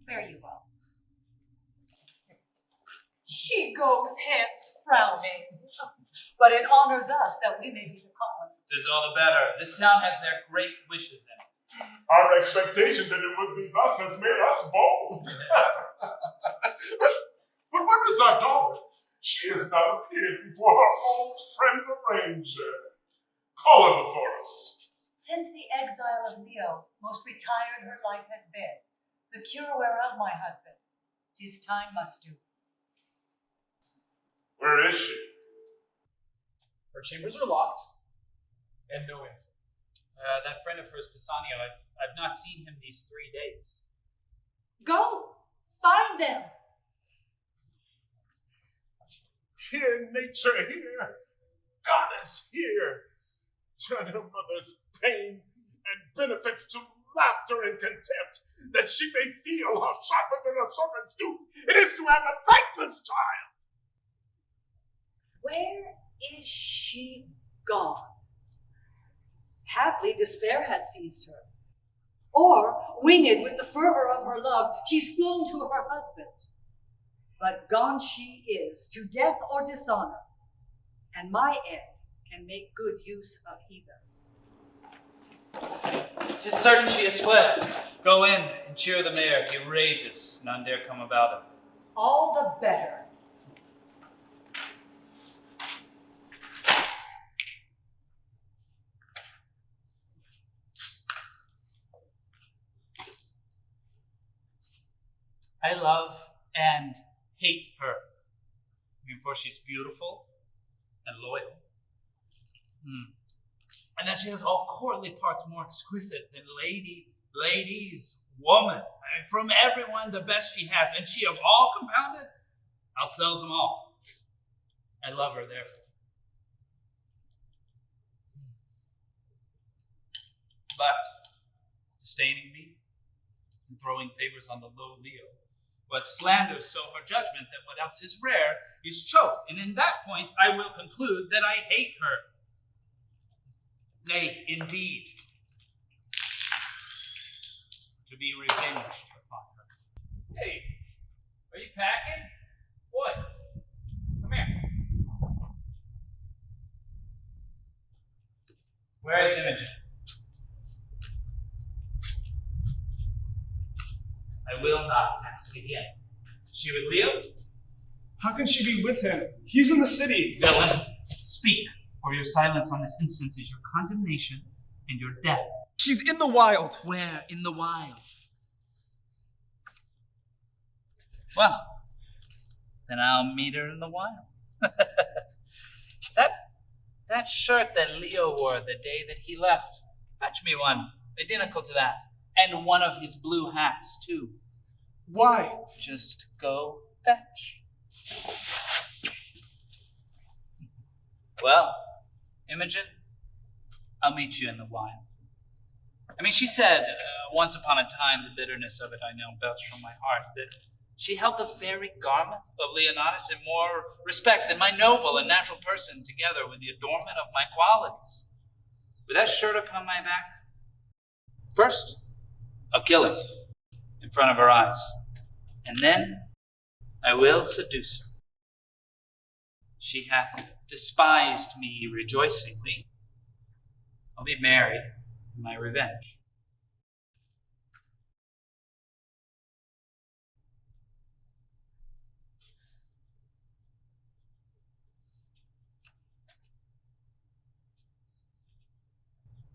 Fare you well. She goes hence frowning, but it honors us that we may be the cause. 'Tis all the better. This town has their great wishes in it. Our expectation that it would be thus has made us bold. But where is our daughter? She has not appeared before her old friend the ranger. Call her before us. Since the exile of Leo, most retired her life has been, the cure whereof, my husband, 'tis time must do. Where is she? Her chambers are locked, and no answer. That friend of hers, Pisanio, I've not seen him these 3 days. Go, find them. Here, nature, here. Goddess, here. Turn her mother's pain and benefits to laughter and contempt, that she may feel how sharper than a serpent's tooth it is to have a thankless child. Where is she gone? Haply despair has seized her. Or, winged with the fervor of her love, she's flown to her husband. But gone she is, to death or dishonor, and my end can make good use of either. 'Tis certain she has fled. Go in and cheer the mayor. He rages, none dare come about him. All the better. I love and hate her. For she's beautiful and loyal. And then she has all courtly parts more exquisite than ladies, woman. From everyone the best she has, and she of all compounded outsells them all. I love her therefore. But disdaining me and throwing favors on the low Leo, what slanders so her judgment that what else is rare is choked, and in that point I will conclude that I hate her. Nay, indeed, to be revenged upon her. Hey, are you packing? What? Come here. Where is Imogen? I will not ask again. Is she with Leo? How can she be with him? He's in the city. Villain, speak, or your silence on this instance is your condemnation and your death. She's in the wild. Where in the wild? Well, then I'll meet her in the wild. That shirt that Leo wore the day that he left, fetch me one, identical to that. And one of his blue hats, too. Why? Just go fetch. Well, Imogen, I'll meet you in the wild. She said, once upon a time, the bitterness of it I know belched from my heart, that she held the very garment of Leonatus in more respect than my noble and natural person, together with the adornment of my qualities. With that shirt upon my back, first, I'll kill her in front of her eyes, and then I will seduce her. She hath despised me rejoicingly. I'll be merry in my revenge.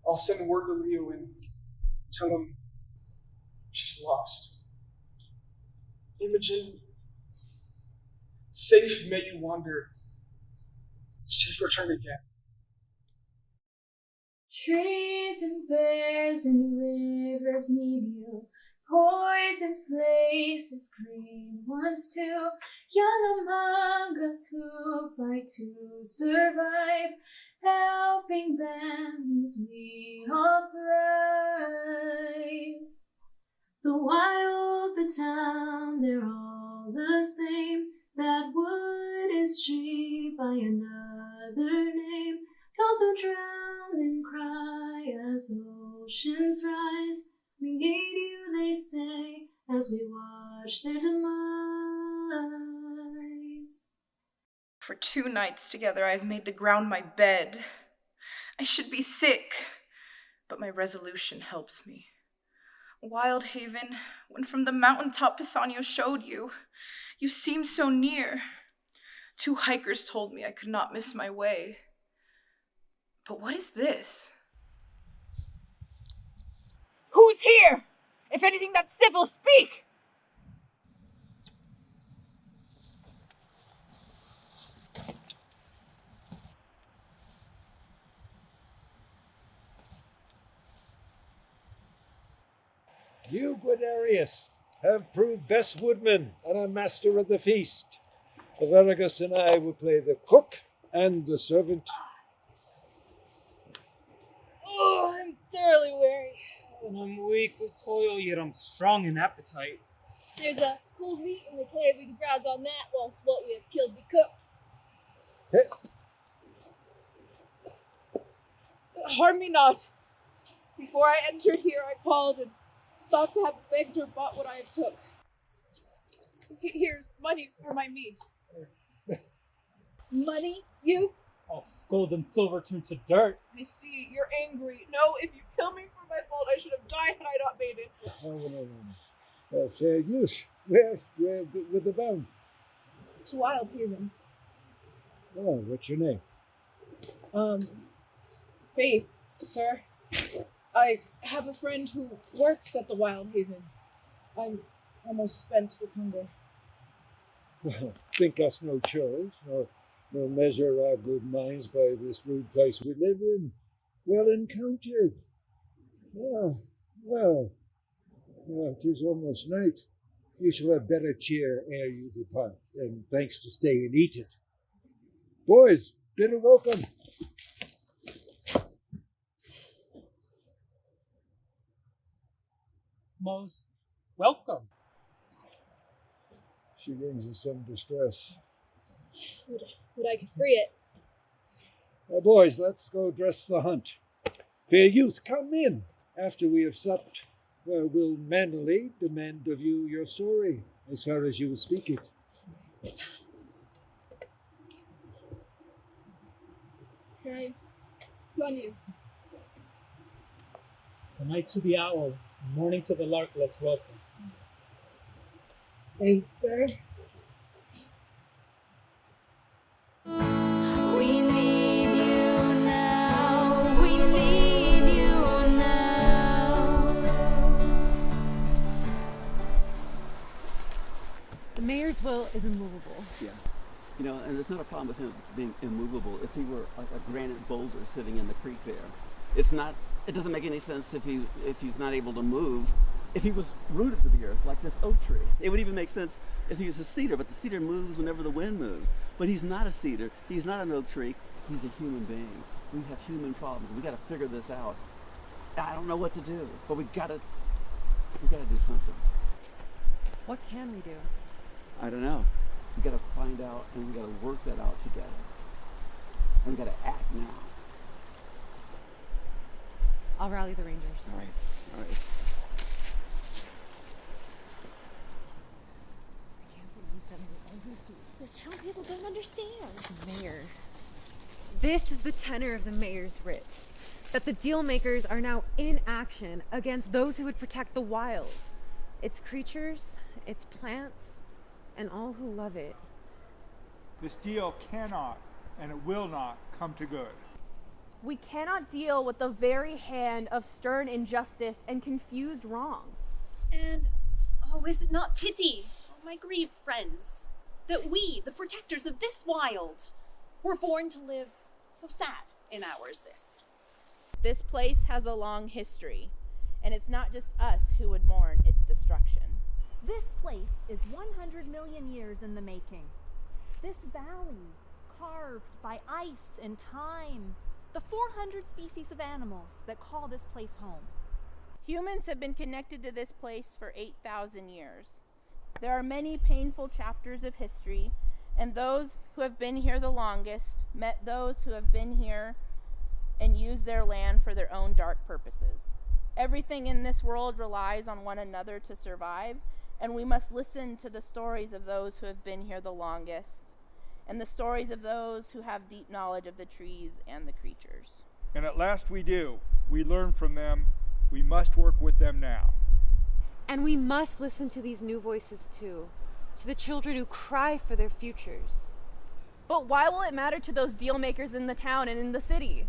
I'll send word to Leo and tell him she's lost. Imogen, safe may you wander, safe return again. Trees and bears and rivers need you, poisoned places, green ones too, young among us who fight to survive, helping them means we all thrive. The wild, the town, they're all the same. That wood is tree by another name. Those who drown and cry as oceans rise, We need you, they say, as we watch their demise. For 2 nights together I have made the ground my bed. I should be sick, but my resolution helps me. Wildhaven, when from the mountaintop Pisanio showed you, you seemed so near. 2 hikers told me I could not miss my way. But what is this? Who's here? If anything that's civil, speak! You, Guiderius, have proved best woodman and a master of the feast. Averagus and I will play the cook and the servant. Oh, I'm thoroughly weary. And I'm weak with toil, yet I'm strong in appetite. There's a cold meat in the cave. We can browse on that whilst what we have killed be cooked. Harm me not. Before I entered here, I called and thought to have begged or bought what I have took. Here's money for my meat. Money, you? All gold and silver turned to dirt. I see, you're angry. No, if you kill me for my fault, I should have died had I not made it. Fair use. Where with the bone? To Wildhaven. Oh, what's your name? Faith, sir. I have a friend who works at the Wildhaven. I'm almost spent with hunger. Well, think us no churls, nor measure our good minds by this rude place we live in. Well encountered. Well, 'tis almost night. You shall have better cheer ere you depart, and thanks to stay and eat it. Boys, bid a welcome. Most welcome. She brings us some distress. Would I could free it. Boys, let's go dress the hunt. Fair youth, come in. After we have supped, we'll manly demand of you your story, as far as you will speak it. Okay. Join you. The night to the owl, morning to the lark, let's welcome. Thanks, sir. We need you now. We need you now. The mayor's will is immovable. Yeah. You know, and it's not a problem with him being immovable. If he were like a granite boulder sitting in the creek there, it doesn't make any sense if he's not able to move. If he was rooted to the earth, like this oak tree, it would even make sense if he was a cedar, but the cedar moves whenever the wind moves. But he's not a cedar, he's not an oak tree, he's a human being. We have human problems, we gotta figure this out. I don't know what to do, but we gotta do something. What can we do? I don't know. We gotta find out, and we gotta work that out together. And we gotta act now. I'll rally the rangers. All right. The town people don't understand. Mayor. This is the tenor of the mayor's writ. That the deal makers are now in action against those who would protect the wild. Its creatures, its plants, and all who love it. This deal cannot and it will not come to good. We cannot deal with the very hand of stern injustice and confused wrong. And, oh, is it not pity, my grieved friends, that we, the protectors of this wild, were born to live so sad in ours this? This place has a long history, and it's not just us who would mourn its destruction. This place is 100 million years in the making. This valley, carved by ice and time, the 400 species of animals that call this place home. Humans have been connected to this place for 8,000 years. There are many painful chapters of history, and those who have been here the longest met those who have been here and used their land for their own dark purposes. Everything in this world relies on one another to survive, and we must listen to the stories of those who have been here the longest, and the stories of those who have deep knowledge of the trees and the creatures. And at last we do. We learn from them. We must work with them now. And we must listen to these new voices too, to the children who cry for their futures. But why will it matter to those deal makers in the town and in the city?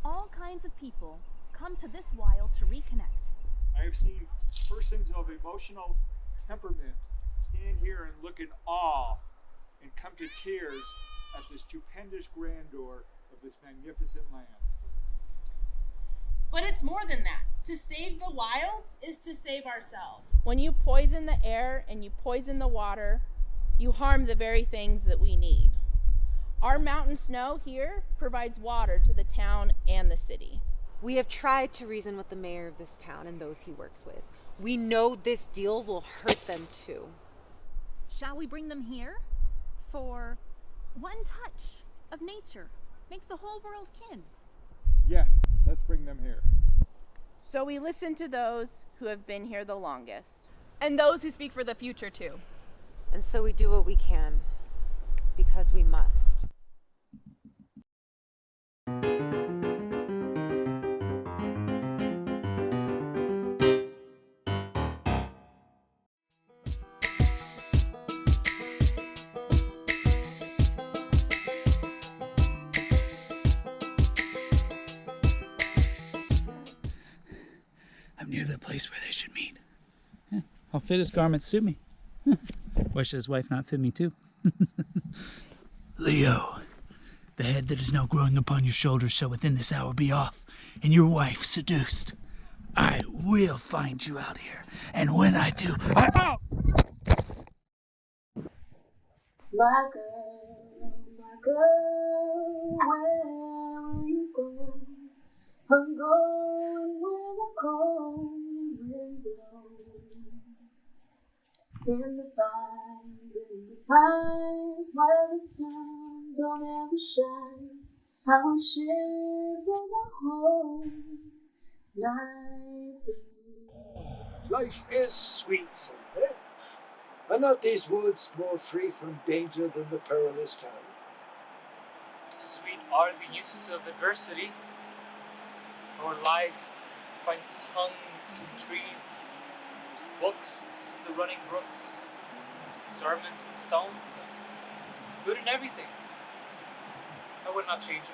All kinds of people come to this wild to reconnect. I have seen persons of emotional temperament stand here and look in awe and come to tears at the stupendous grandeur of this magnificent land. But it's more than that. To save the wild is to save ourselves. When you poison the air and you poison the water, you harm the very things that we need. Our mountain snow here provides water to the town and the city. We have tried to reason with the mayor of this town and those he works with. We know this deal will hurt them too. Shall we bring them here? For one touch of nature makes the whole world kin. Yes, let's bring them here. So we listen to those who have been here the longest. And those who speak for the future too. And so we do what we can, because we must. I'm near the place where they should meet. Yeah. How fit his garments suit me. Why should his wife not fit me too? Leo, the head that is now growing upon your shoulders shall within this hour be off, and your wife seduced. I will find you out here, and when I do, My girl, where will you go? I'm going where the cold wind blows. In the pines where the sun don't ever shine, I will shiver the whole night through. Life is sweet, eh? Are not these woods more free from danger than the perilous town? Sweet are the uses of adversity. Our life finds tongues in trees, books in the running brooks, sermons in stones, and good in everything. I would not change it.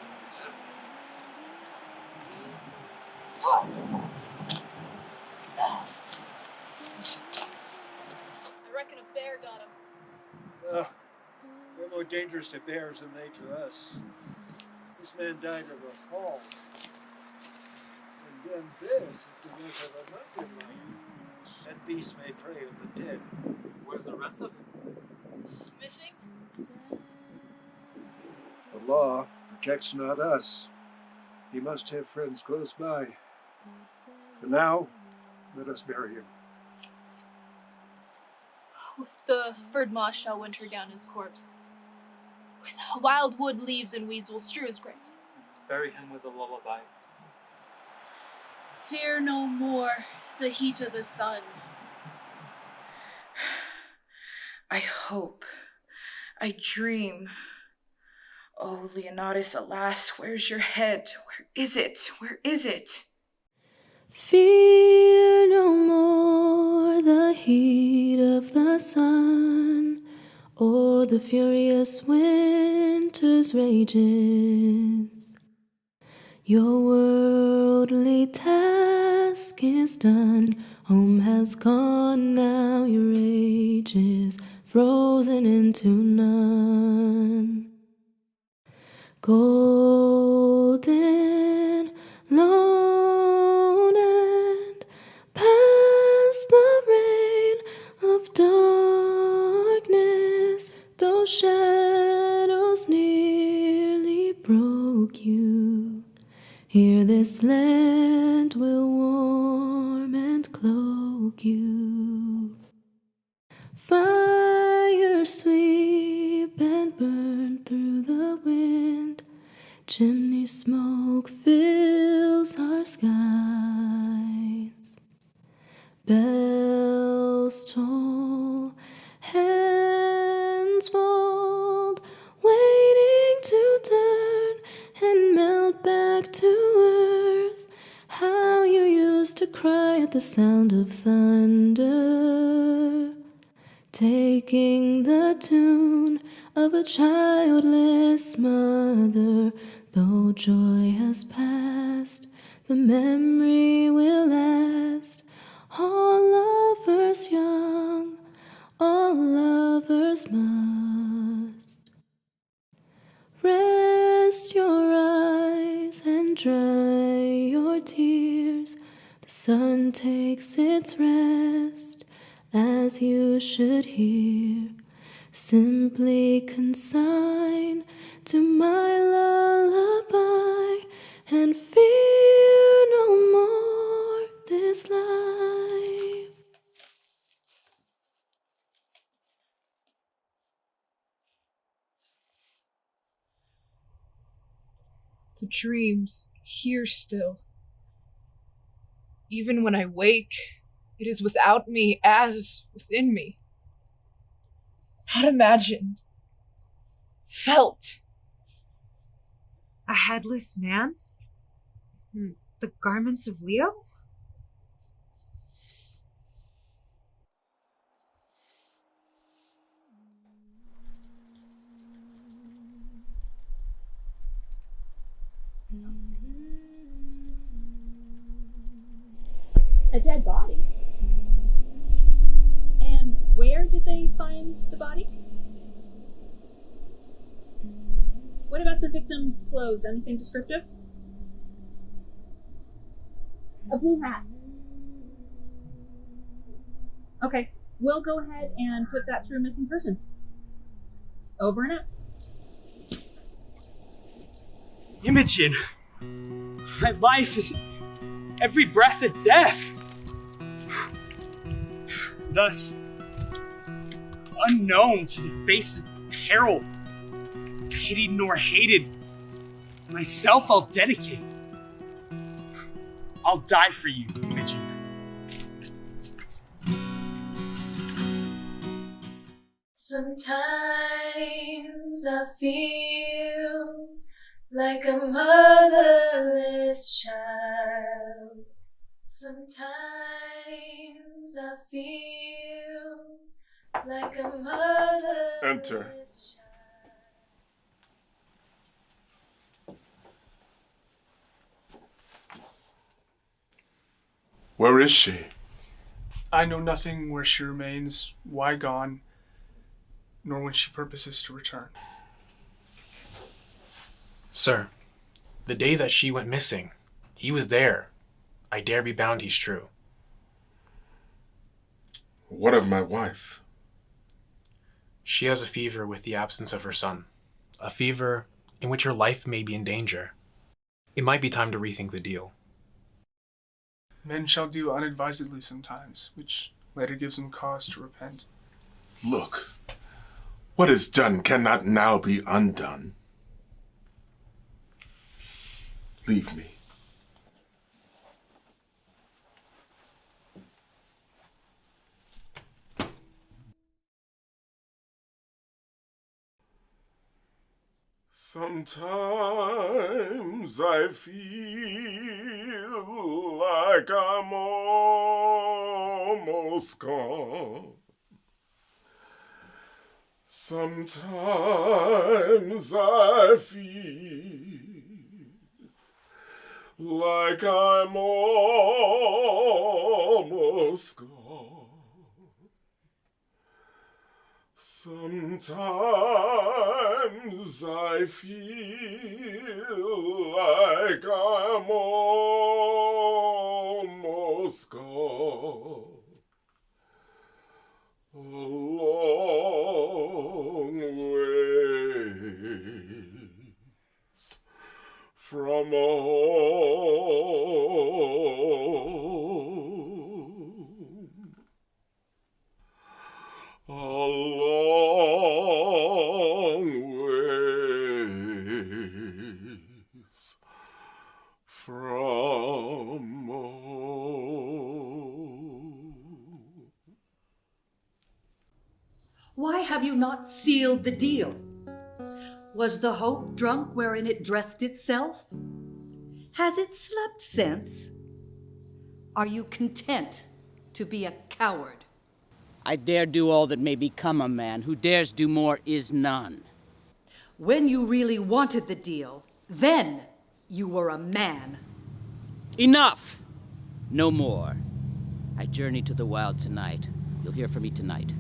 I reckon a bear got him. We're more dangerous to bears than they to us. This man died of a fall. And then this is the work of a mountain lion. And beasts may prey on the dead. Where's the rest of it? Missing? The law protects not us. He must have friends close by. For now, let us bury him. With the furred moss shall winter down his corpse. With wild wood, leaves, and weeds will strew his grave. Let's bury him with a lullaby. Fear no more the heat of the sun. I hope. I dream. Oh, Leonatus, alas, where's your head? Where is it? Where is it? Fear no more the heat of the sun, or the furious winter's rages. Your worldly task is done, home has gone now, your age is frozen into none. Golden, lone, and past the reign of darkness, those shadows nearly broke you. Here this land will warm and cloak you. Fire sweep and burn through the wind. Chimney smoke fills our sky. to cry at the sound of thunder, taking the tune of a childless mother. Though joy has passed, the memory will last. All lovers young, all lovers must. Rest your eyes and dry your tears. The sun takes its rest, as you should hear. Simply consign to my lullaby and fear no more this life. The dream's here still. Even when I wake, it is without me as within me. Not imagined. Felt. A headless man? The garments of Leo? A dead body. And where did they find the body? What about the victim's clothes? Anything descriptive? A blue hat. Okay, we'll go ahead and put that through missing persons. Over and out. Imogen, my life is every breath of death. Thus, unknown to the face of peril, pitied nor hated, myself I'll dedicate. I'll die for you, Imogen. Sometimes I feel like a motherless child. Sometimes I feel like a motherless Enter. child. Where is she? I know nothing where she remains, why gone, nor when she purposes to return. Sir, the day that she went missing, he was there. I dare be bound he's true. What of my wife? She has a fever with the absence of her son. A fever in which her life may be in danger. It might be time to rethink the deal. Men shall do unadvisedly sometimes, which later gives them cause to repent. Look, what is done cannot now be undone. Leave me. Sometimes I feel like I'm almost gone. Sometimes I feel like I'm almost gone. Sometimes I feel like I'm almost gone. A long ways from home. A long ways from home. Why have you not sealed the deal? Was the hope drunk wherein it dressed itself? Has it slept since? Are you content to be a coward? I dare do all that may become a man. Who dares do more is none. When you really wanted the deal, then you were a man. Enough! No more. I journey to the wild tonight. You'll hear from me tonight.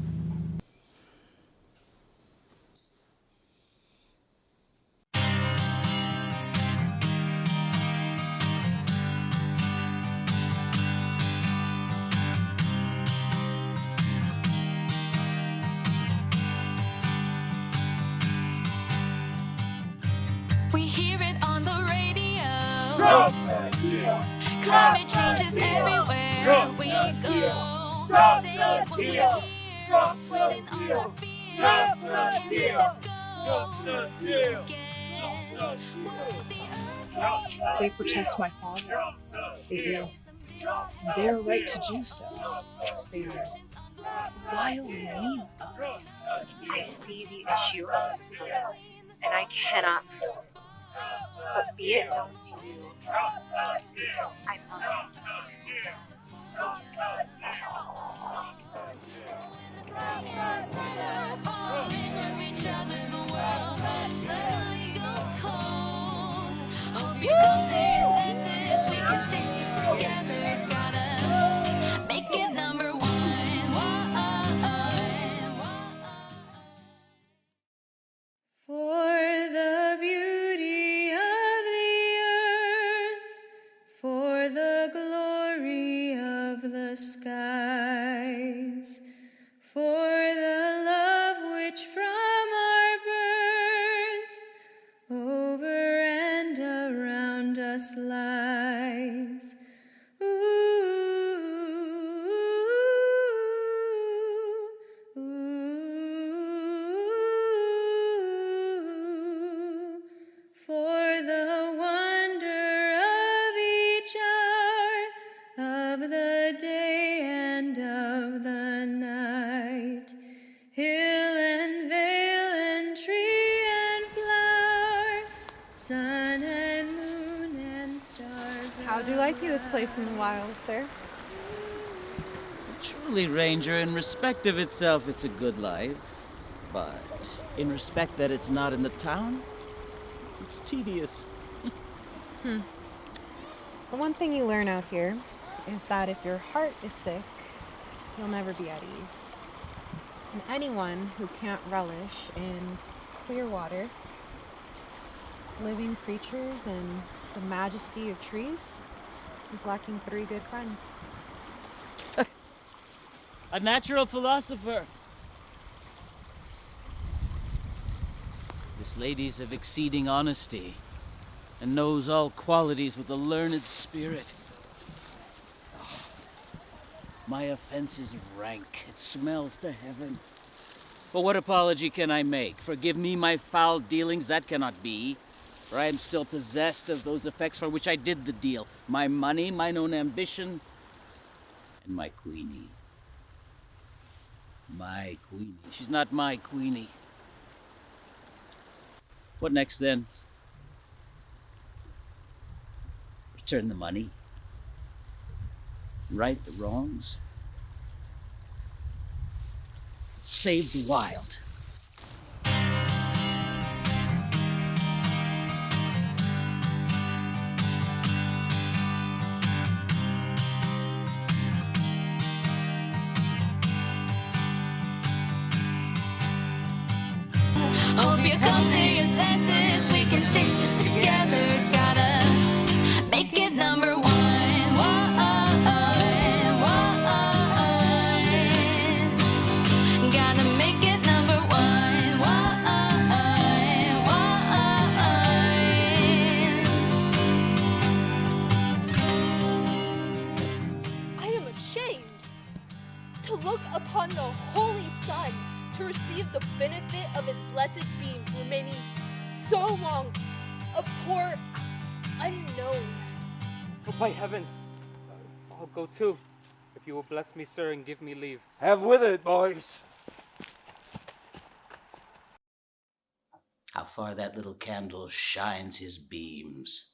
We hear it on the radio. Trump! Climate change is everywhere we go. Saying what we hear, tweeting all our fears. We can't let this go again. They protest my father. They do. And they're right to do so. They know. Wild needs us. I see the issue of these protests, and I cannot move. But be it known to you, I must Fall into each other, the world suddenly goes cold. Hope you come to your senses, we can fix it together. Gotta make it number one. For the beauty of the earth, for the glory of the skies, for the love which from our birth over and around us lies. For the wonder of each hour, of the day and of the night, hill and vale and tree and flower, sun and moon and stars. How do you like this place in the wild, sir? Truly, Ranger, in respect of itself, it's a good life. But in respect that it's not in the town, it's tedious. The one thing you learn out here is that if your heart is sick, you'll never be at ease. And anyone who can't relish in clear water, living creatures, and the majesty of trees is lacking 3 good friends. A natural philosopher. This lady's of exceeding honesty, and knows all qualities with a learned spirit. Oh, my offense is rank. It smells to heaven. But what apology can I make? Forgive me my foul dealings? That cannot be. For I am still possessed of those effects for which I did the deal. My money, mine own ambition, and my queenie. My queenie. She's not my queenie. What next, then? Return the money. Right the wrongs. Save the wild. Hope you come to your senses, we can fix it together. Gotta make it number one. Gotta make it number one. I am ashamed to look upon the holy sun, to receive the benefit of his blessed beams, remaining so long a poor unknown. Oh, by heavens! I'll go too, if you will bless me, sir, and give me leave. Have with it, boys. How far that little candle shines his beams,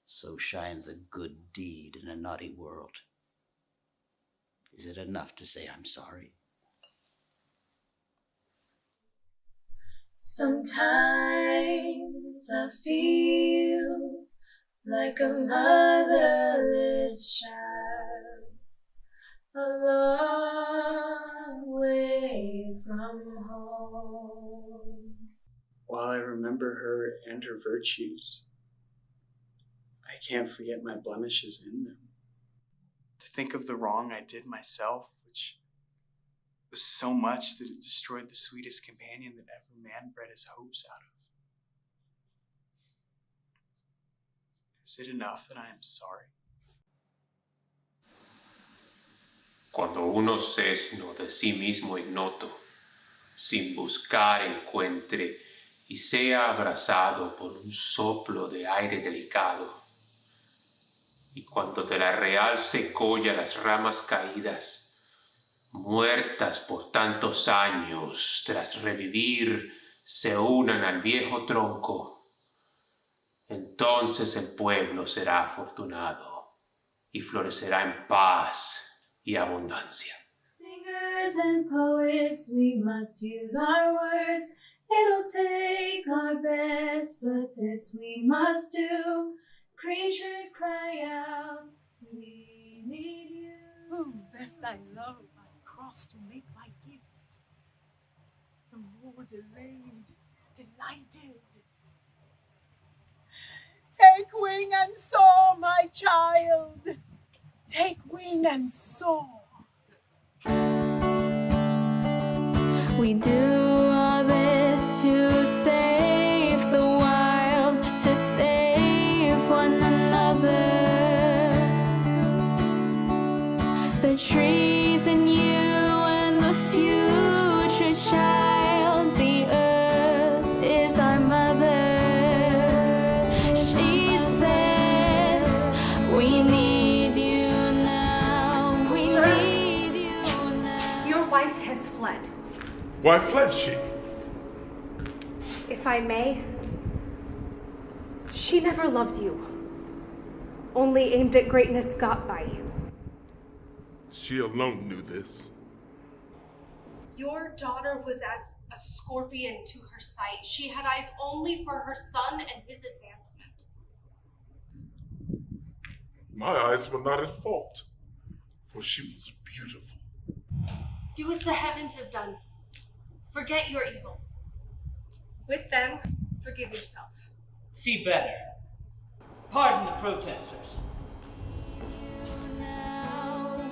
so shines a good deed in a naughty world. Is it enough to say I'm sorry? Sometimes I feel like a motherless child, a long way from home. While I remember her and her virtues, I can't forget my blemishes in them. To think of the wrong I did myself, which was so much that it destroyed the sweetest companion that ever man bred his hopes out of. Is it enough that I am sorry? Cuando uno sesno de sí mismo ignoto, sin buscar encuentre y sea abrazado por un soplo de aire delicado, y cuando de la real secoya las ramas caídas, muertas por tantos años, tras revivir, se unan al viejo tronco, entonces el pueblo será afortunado y florecerá en paz y abundancia. Singers and poets, we must use our words. It'll take our best, but this we must do. Creatures cry out, we need you. Whom best I love, I cross to make my gift. The more delayed, delighted. Take wing and soar, my child. Take wing and soar. We do all this to save the wild, to save one another. The trees and you and the future child, the earth is our mother. She says, we need you now, we need you now. Your wife has fled. Why fled she? If I may, she never loved you. Only aimed at greatness got by you. She alone knew this. Your daughter was as a scorpion to her sight. She had eyes only for her son and his advancement. My eyes were not at fault, for she was beautiful. Do as the heavens have done. Forget your evil. With them, forgive yourself. See better. Pardon the protesters.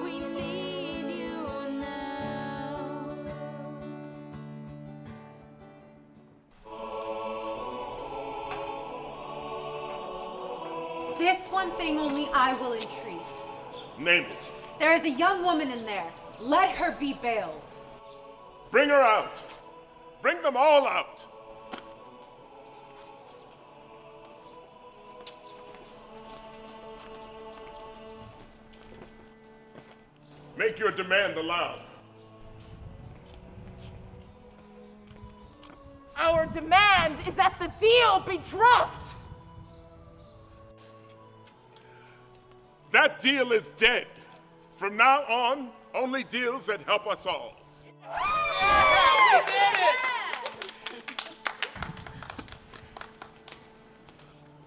We need you now. This one thing only I will entreat. Name it. There is a young woman in there. Let her be bailed. Bring her out. Bring them all out. Make your demand aloud. Our demand is that the deal be dropped. That deal is dead. From now on, only deals that help us all. We did it!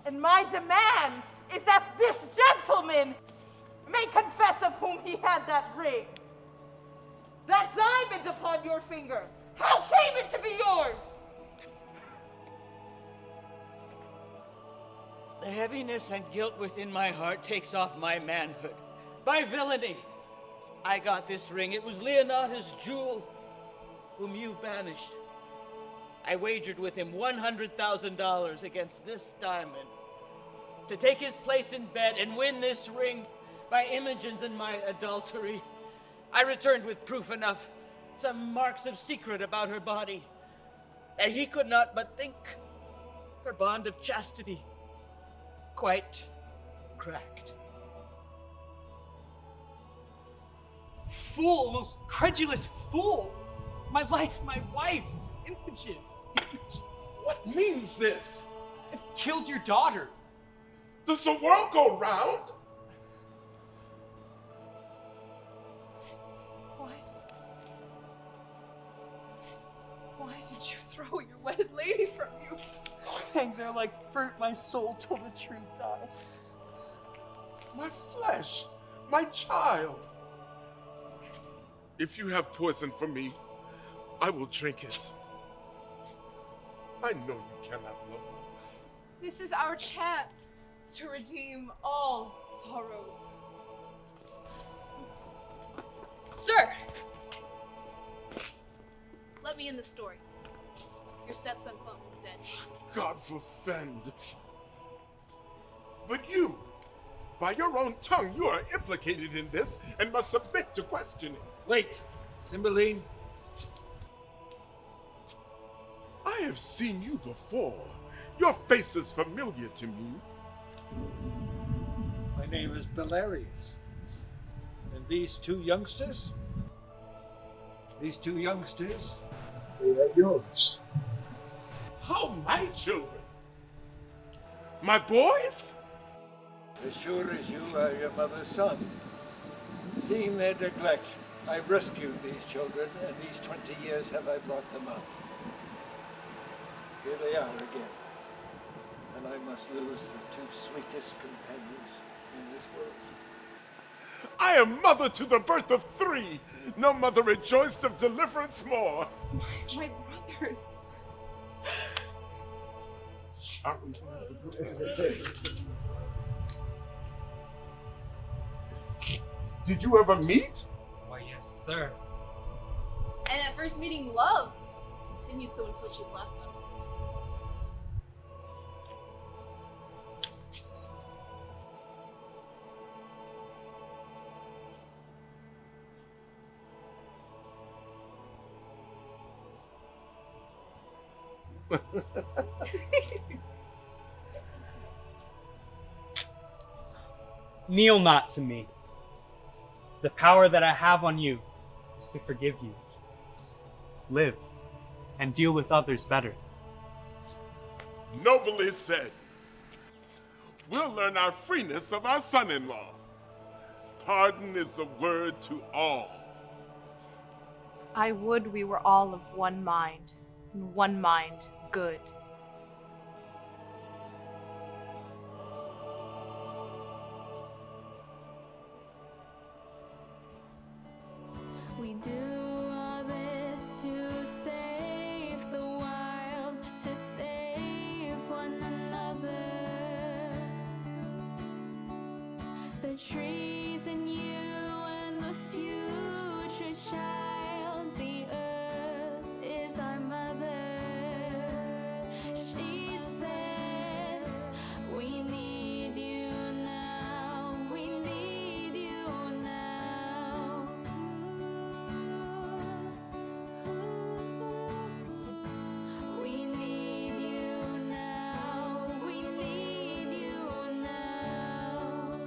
And my demand is that this gentleman may confess of whom he had that ring. That diamond upon your finger, how came it to be yours? The heaviness and guilt within my heart takes off my manhood. By villainy, I got this ring. It was Leonata's jewel, whom you banished. I wagered with him $100,000 against this diamond to take his place in bed and win this ring by Imogen's and my adultery. I returned with proof enough, some marks of secret about her body, that he could not but think her bond of chastity quite cracked. Fool, most credulous fool! My life, my wife, Imogen. What means this? I've killed your daughter. Does the world go round? throw your wedded lady from you. Hang there like fruit, my soul till the tree die. My flesh, my child. If you have poison for me, I will drink it. I know you cannot love me. This is our chance to redeem all sorrows. Sir! Let me in the story. Your stepson clone is dead. God forfend. But you, by your own tongue, you are implicated in this and must submit to questioning. Wait, Cymbeline. I have seen you before. Your face is familiar to me. My name is Belarius. And these two youngsters? These two youngsters, they are yours. How my children? My boys? As sure as you are your mother's son. Seeing their neglect, I rescued these children, and these 20 years have I brought them up. Here they are again, and I must lose the two sweetest companions in this world. I am mother to the birth of 3. No mother rejoiced of deliverance more. My brothers. Did you ever meet? Why, yes, sir. And at first meeting loved. Continued so until she left us. Kneel not to me. The power that I have on you is to forgive you. Live and deal with others better. Nobly said. We'll learn our freeness of our son-in-law. Pardon is the word to all. I would we were all of one mind, and one mind good. We do all this to save the wild, to save one another. The trees and you and the future child, the earth is our mother. She says, we need you now, we need you now. We need you now, we need you now.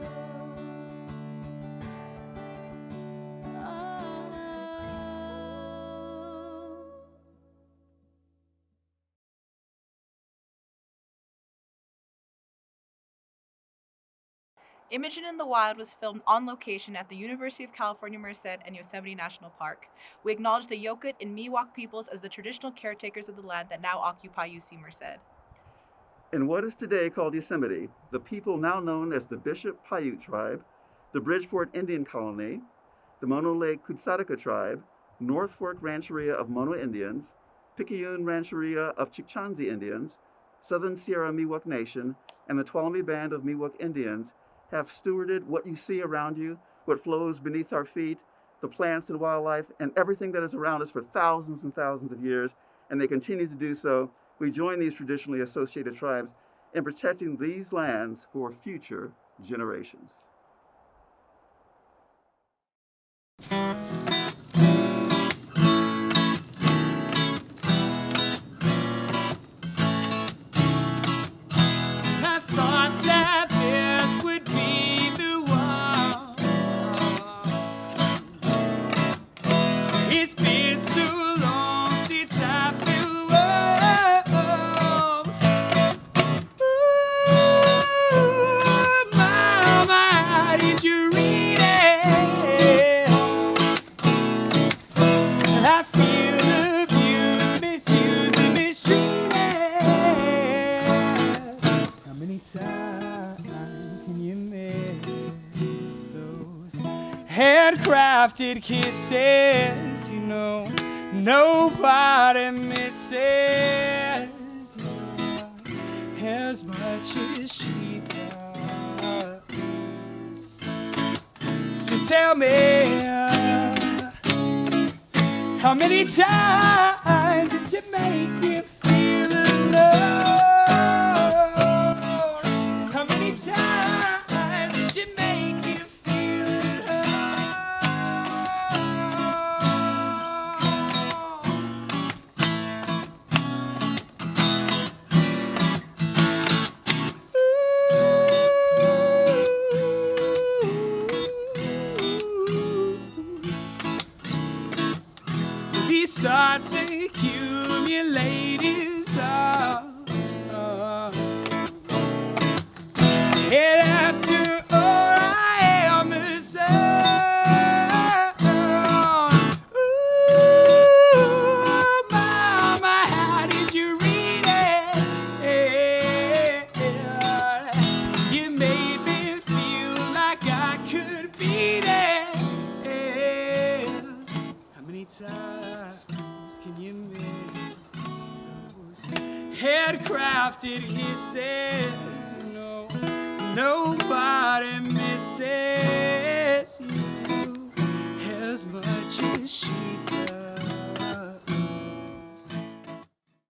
Imogen in the Wild was filmed on location at the University of California, Merced and Yosemite National Park. We acknowledge the Yokut and Miwok peoples as the traditional caretakers of the land that now occupy UC Merced. In what is today called Yosemite, the people now known as the Bishop Paiute tribe, the Bridgeport Indian Colony, the Mono Lake Kutsadaka tribe, North Fork Rancheria of Mono Indians, Picayune Rancheria of Chichanzi Indians, Southern Sierra Miwok Nation, and the Tuolumne Band of Miwok Indians have stewarded what you see around you, what flows beneath our feet, the plants and wildlife, and everything that is around us for thousands and thousands of years, and they continue to do so. We join these traditionally associated tribes in protecting these lands for future generations. I thought that this would be the one. It's been so long since I feel warm. Ooh, my, handcrafted kisses, you know, nobody misses as much as she does. So tell me, how many times did she make you feel alone? How many times did she make you feel alone? We start to accumulate his and after all I am the sun. Ooh, mama, how did you read it? You made me feel like I could beat it. How many times can you miss those handcrafted hisses? You know, nobody misses